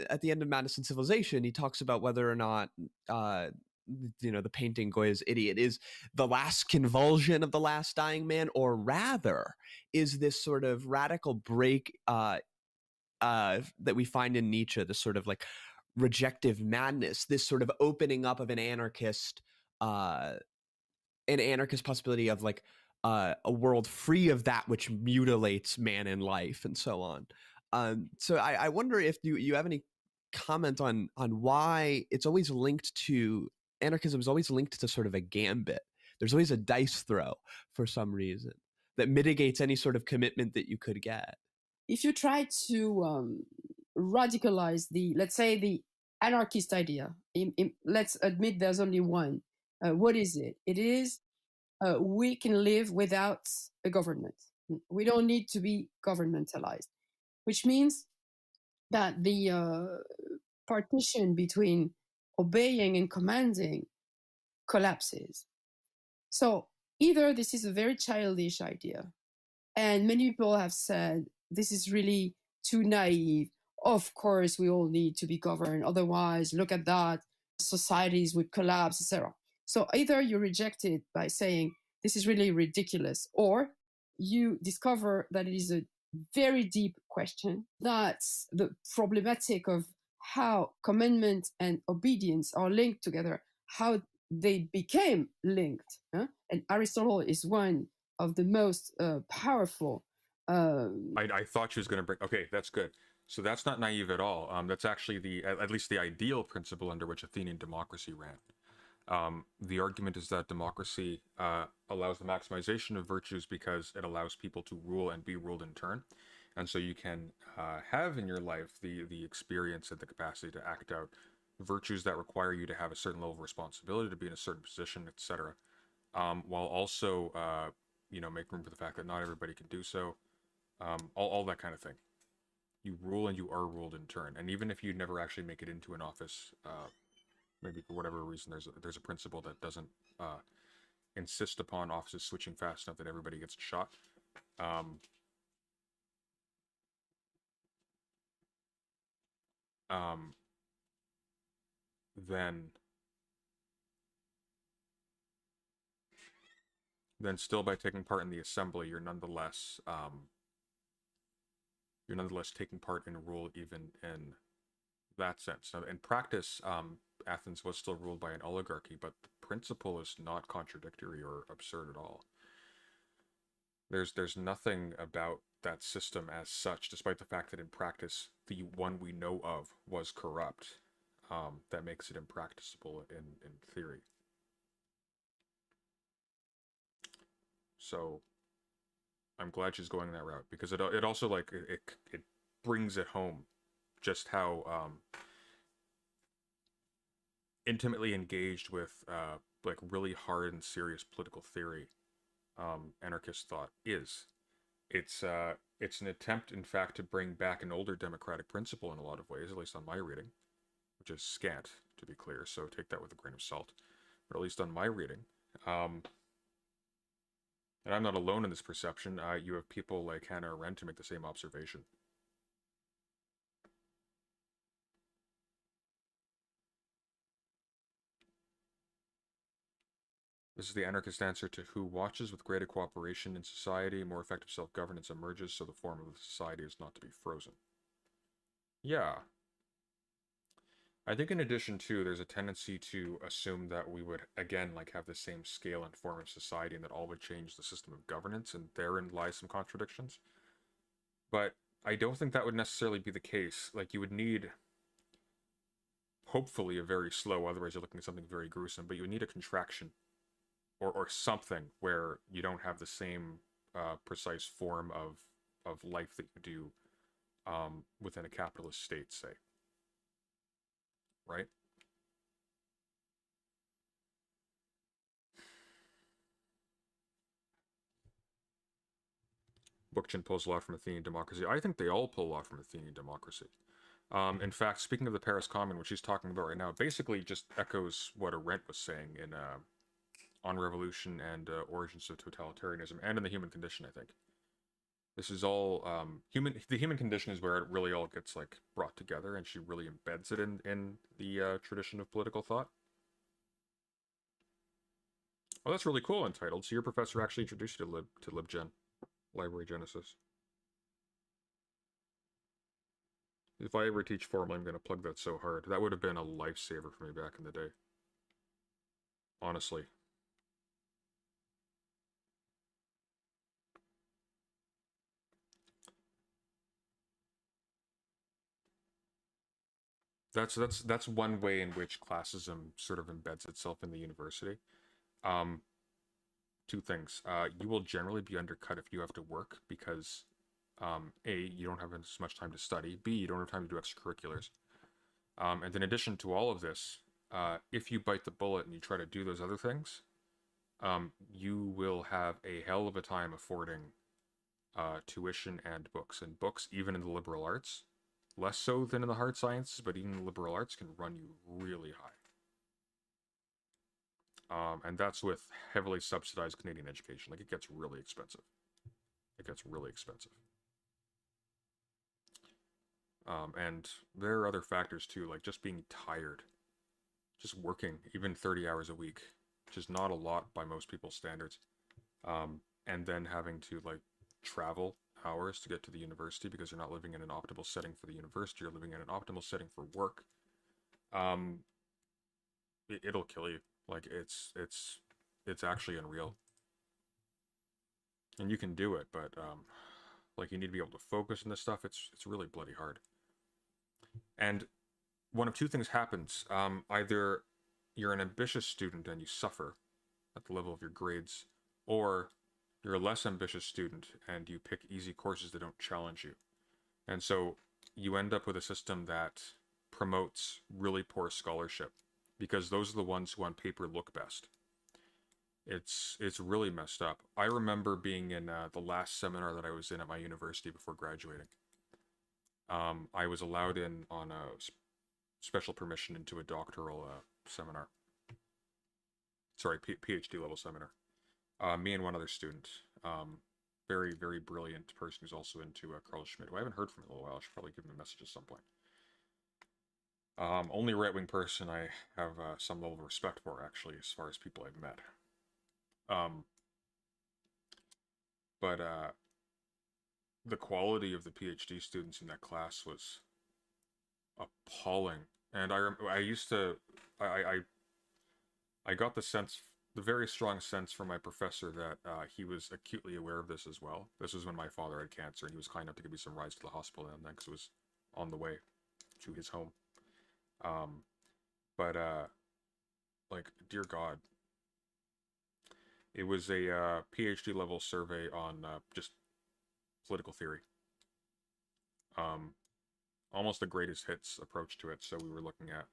at the end of Madness and Civilization, he talks about whether or not the painting Goya's Idiot is the last convulsion of the last dying man, or rather is this sort of radical break that we find in Nietzsche, this sort of like rejective madness, this sort of opening up of an anarchist possibility of like a world free of that which mutilates man and life and so on. So I wonder if you have any comment on why it's always linked to, anarchism is always linked to sort of a gambit. There's always a dice throw for some reason that mitigates any sort of commitment that you could get. If you try to radicalize let's say the anarchist idea, let's admit there's only one. What is it? It is we can live without a government. We don't need to be governmentalized, which means that the partition between obeying and commanding collapses. So either this is a very childish idea, and many people have said this is really too naive. Of course, we all need to be governed. Otherwise, look at that, societies would collapse, etc. So either you reject it by saying this is really ridiculous, or you discover that it is a very deep question. That's the problematic of how commandment and obedience are linked together, how they became linked. And Aristotle is one of the most powerful. I thought she was going to bring. Okay, that's good. So that's not naive at all. That's actually at least the ideal principle under which Athenian democracy ran. The argument is that democracy allows the maximization of virtues because it allows people to rule and be ruled in turn. And so you can have in your life the experience and the capacity to act out virtues that require you to have a certain level of responsibility, to be in a certain position, etc. While also, make room for the fact that not everybody can do so. All that kind of thing. You rule and you are ruled in turn. And even if you never actually make it into an office, maybe for whatever reason there's a principle that doesn't insist upon offices switching fast enough that everybody gets a shot. Um, um, then still by taking part in the assembly, you're nonetheless taking part in rule even in that sense. Now, in practice, Athens was still ruled by an oligarchy, but the principle is not contradictory or absurd at all. There's nothing about that system as such, despite the fact that in practice the one we know of was corrupt, that makes it impracticable in theory. So I'm glad she's going that route, because it also like it brings it home just how intimately engaged with like really hard and serious political theory anarchist thought is. It's an attempt, in fact, to bring back an older democratic principle in a lot of ways, at least on my reading, which is scant, to be clear, so take that with a grain of salt. But at least on my reading, and I'm not alone in this perception, you have people like Hannah Arendt to make the same observation. This is the anarchist answer to who watches. With greater cooperation in society, more effective self-governance emerges, so the form of the society is not to be frozen. Yeah. I think in addition to, there's a tendency to assume that we would, again, like have the same scale and form of society and that all would change the system of governance, and therein lies some contradictions. But I don't think that would necessarily be the case. Like, you would need, hopefully, a very slow, otherwise you're looking at something very gruesome, but you would need a contraction or something where you don't have the same precise form of life that you do within a capitalist state, say. Right? Bookchin pulls a lot from Athenian democracy. I think they all pull a lot from Athenian democracy. In fact, speaking of the Paris Commune, which he's talking about right now, basically just echoes what Arendt was saying in On Revolution and Origins of Totalitarianism, and in The Human Condition, I think. This is all the human condition is where it really all gets like brought together, and she really embeds it in the tradition of political thought. Oh, that's really cool. Entitled. So your professor actually introduced you to LibGen, Library Genesis. If I ever teach formal, I'm going to plug that so hard. That would have been a lifesaver for me back in the day. Honestly. That's one way in which classism sort of embeds itself in the university. Two things. You will generally be undercut if you have to work because, A, you don't have as much time to study. B, you don't have time to do extracurriculars. And in addition to all of this, if you bite the bullet and you try to do those other things, you will have a hell of a time affording tuition and books. And books, even in the liberal arts, less so than in the hard sciences, but even the liberal arts can run you really high. And that's with heavily subsidized Canadian education. Like, it gets really expensive. It gets really expensive. And there are other factors too, like just being tired. Just working, even 30 hours a week, which is not a lot by most people's standards. And then having to, like, travel hours to get to the university because you're not living in an optimal setting for the university, you're living in an optimal setting for work. It'll kill you. Like, it's actually unreal. And you can do it, but like, you need to be able to focus on this stuff. It's really bloody hard. And one of two things happens. Either you're an ambitious student and you suffer at the level of your grades, or you're a less ambitious student and you pick easy courses that don't challenge you. And so you end up with a system that promotes really poor scholarship, because those are the ones who on paper look best. It's really messed up. I remember being in the last seminar that I was in at my university before graduating. I was allowed in on a special permission into a doctoral seminar. Sorry, PhD level seminar. Me and one other student. Very, very brilliant person who's also into Carl Schmidt, who I haven't heard from in a little while. I should probably give him a message at some point. Only right-wing person I have some level of respect for, actually, as far as people I've met. But the quality of the PhD students in that class was appalling. And I got the very strong sense from my professor that he was acutely aware of this as well. This was when my father had cancer, and he was kind enough to give me some rides to the hospital and then, because it was on the way to his home. Like, dear God, it was a PhD level survey on just political theory. Almost the greatest hits approach to it. So we were looking at,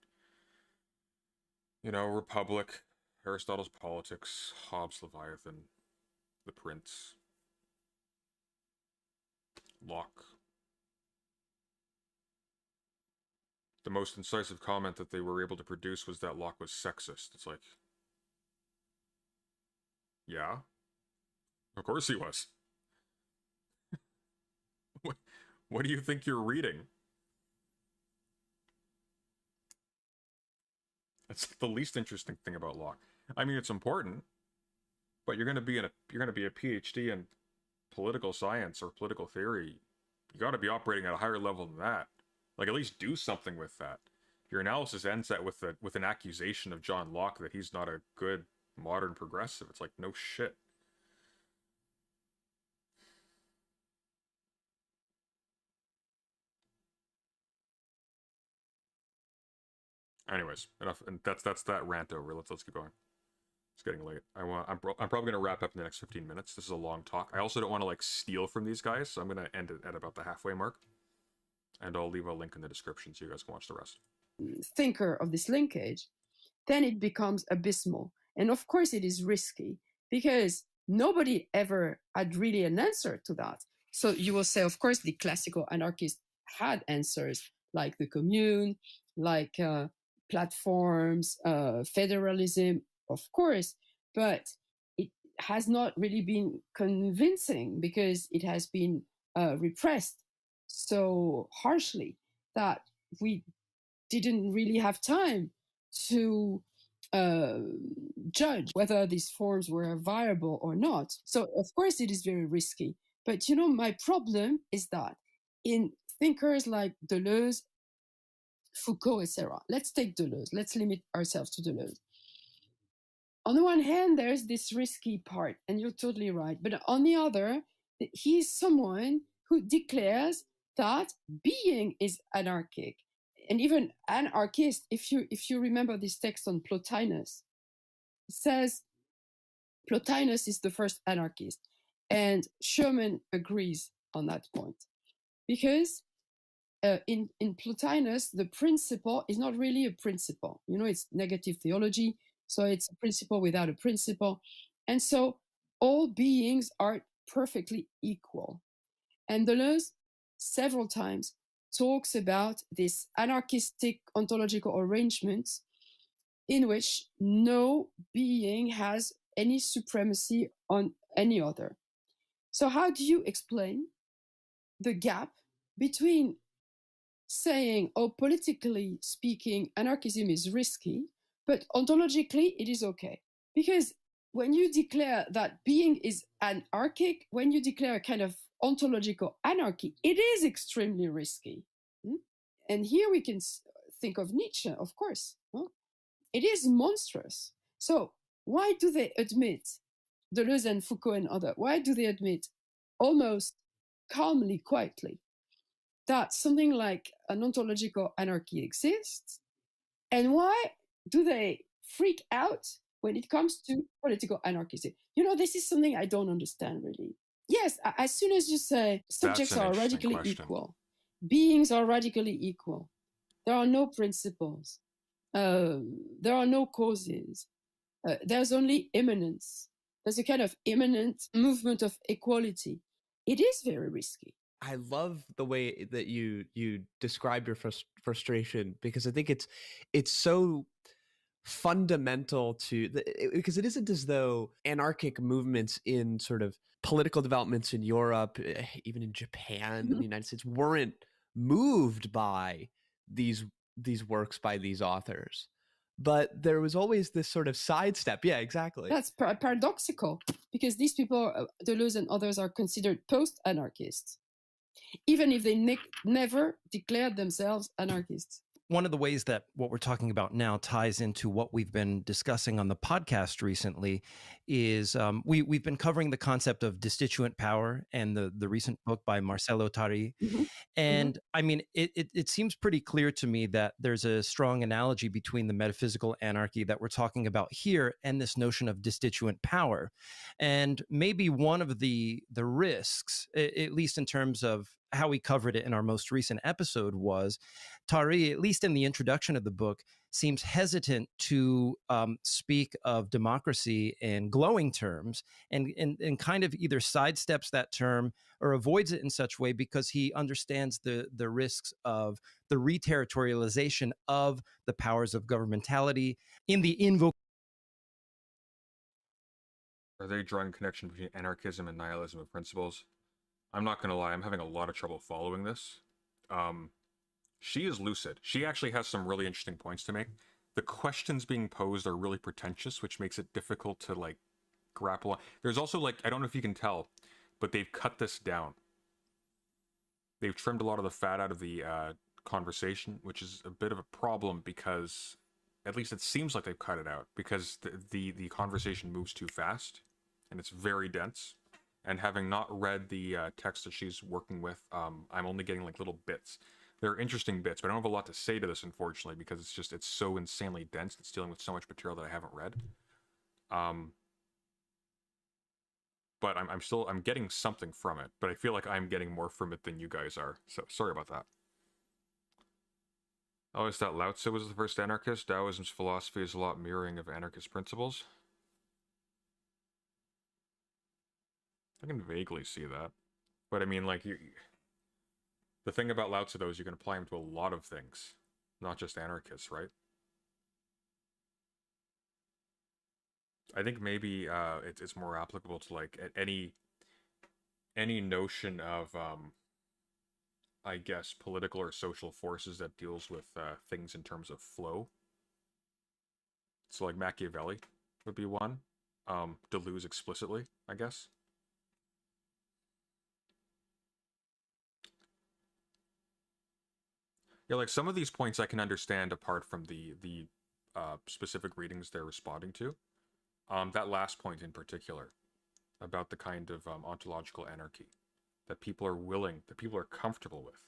Republic, Aristotle's Politics, Hobbes' Leviathan, The Prince, Locke. The most incisive comment that they were able to produce was that Locke was sexist. It's like, yeah, of course he was. What do you think you're reading? That's the least interesting thing about Locke. I mean, it's important, but you're going to be a PhD in political science or political theory. You got to be operating at a higher level than that. Like, at least do something with that. Your analysis ends with an accusation of John Locke that he's not a good modern progressive. It's like, no shit. Anyways, enough. And that's that rant over. Let's keep going. It's getting late. I'm probably gonna wrap up in the next 15 minutes. This is a long talk. I also don't want to like steal from these guys, so I'm gonna end it at about the halfway mark. And I'll leave a link in the description so you guys can watch the rest. Thinker of this linkage, then it becomes abysmal. And of course, it is risky because nobody ever had really an answer to that. So you will say, of course, the classical anarchists had answers like the commune, like platforms, federalism, of course, but it has not really been convincing because it has been repressed so harshly that we didn't really have time to judge whether these forms were viable or not. So, of course, it is very risky. But, my problem is that in thinkers like Deleuze, Foucault, etc., let's take Deleuze. Let's limit ourselves to Deleuze. On the one hand, there's this risky part, and you're totally right. But on the other, he's someone who declares that being is anarchic. And even anarchist, if you remember this text on Plotinus, it says Plotinus is the first anarchist. And Sherman agrees on that point. Because in Plotinus, the principle is not really a principle. It's negative theology. So it's a principle without a principle. And so all beings are perfectly equal. And Deleuze several times talks about this anarchistic ontological arrangement in which no being has any supremacy on any other. So how do you explain the gap between saying, politically speaking, anarchism is risky, but ontologically it is okay? Because when you declare that being is anarchic, when you declare a kind of ontological anarchy, it is extremely risky. And here we can think of Nietzsche, of course. It is monstrous. So why do they admit, Deleuze and Foucault and others, why do they admit almost calmly, quietly, that something like an ontological anarchy exists? And why do they freak out when it comes to political anarchy? This is something I don't understand really. Yes, as soon as you say subjects are radically equal, beings are radically equal, there are no principles, there are no causes, there's only immanence. There's a kind of immanent movement of equality. It is very risky. I love the way that you described your frustration, because I think it's so fundamental to because it isn't as though anarchic movements in sort of political developments in Europe, even in Japan and the United States, weren't moved by these these works by these authors, but there was always this sort of sidestep. Yeah, exactly. That's paradoxical, because these people, Deleuze and others, are considered post-anarchists, even if they never declared themselves anarchists. One of the ways that what we're talking about now ties into what we've been discussing on the podcast recently is we've been covering the concept of destituent power and the recent book by Marcelo Tari. And I mean, it seems pretty clear to me that there's a strong analogy between the metaphysical anarchy that we're talking about here and this notion of destituent power. And maybe one of the risks, at least in terms of how we covered it in our most recent episode, was Tari, at least in the introduction of the book, seems hesitant to speak of democracy in glowing terms, and kind of either sidesteps that term or avoids it in such a way because he understands the risks of the reterritorialization of the powers of governmentality in the Are they drawing a connection between anarchism and nihilism of principles? I'm not going to lie, I'm having a lot of trouble following this. She is lucid. She actually has some really interesting points to make. The questions being posed are really pretentious, which makes it difficult to, like, grapple on. There's also, like, I don't know if you can tell, but they've cut this down. They've trimmed a lot of the fat out of the conversation, which is a bit of a problem because, at least it seems like they've cut it out, because the conversation moves too fast, and it's very dense. And having not read the text that she's working with, I'm only getting, like, little bits. They're interesting bits, but I don't have a lot to say to this, unfortunately, because it's so insanely dense. It's dealing with so much material that I haven't read. But I'm getting something from it, but I feel like I'm getting more from it than you guys are. So sorry about that. I always thought Lao Tzu was the first anarchist. Taoism's philosophy is a lot mirroring of anarchist principles. I can vaguely see that. But I mean, like, the thing about Lao Tzu, though, is you can apply him to a lot of things, not just anarchists, right? I think maybe it's more applicable to, like, any notion of, I guess, political or social forces that deals with things in terms of flow. So, like, Machiavelli would be one. Deleuze explicitly, I guess. Yeah, like, some of these points I can understand apart from the specific readings they're responding to. That last point in particular, about the kind of ontological anarchy that people are willing, that people are comfortable with.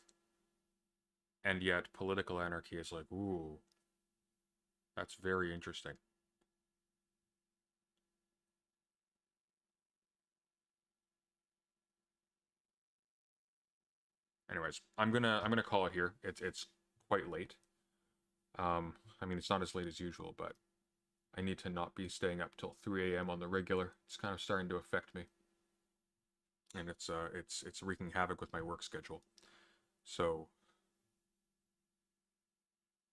And yet political anarchy is like, ooh, that's very interesting. Anyways, I'm gonna call it here. It's quite late. I mean, it's not as late as usual, but I need to not be staying up till 3 a.m. on the regular. It's kind of starting to affect me, and it's wreaking havoc with my work schedule. So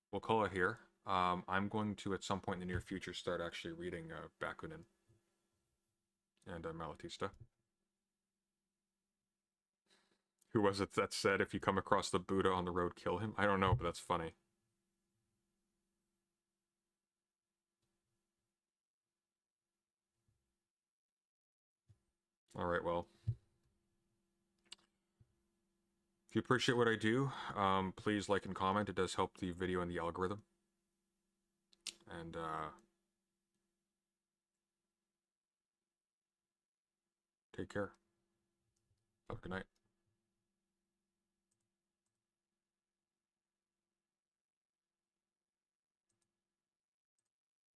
we'll call it here. I'm going to, at some point in the near future, start actually reading Bakunin and Malatesta. Who was it that said, if you come across the Buddha on the road, kill him? I don't know, but that's funny. Alright, well. If you appreciate what I do, please like and comment. It does help the video and the algorithm. And, take care. Have a good night.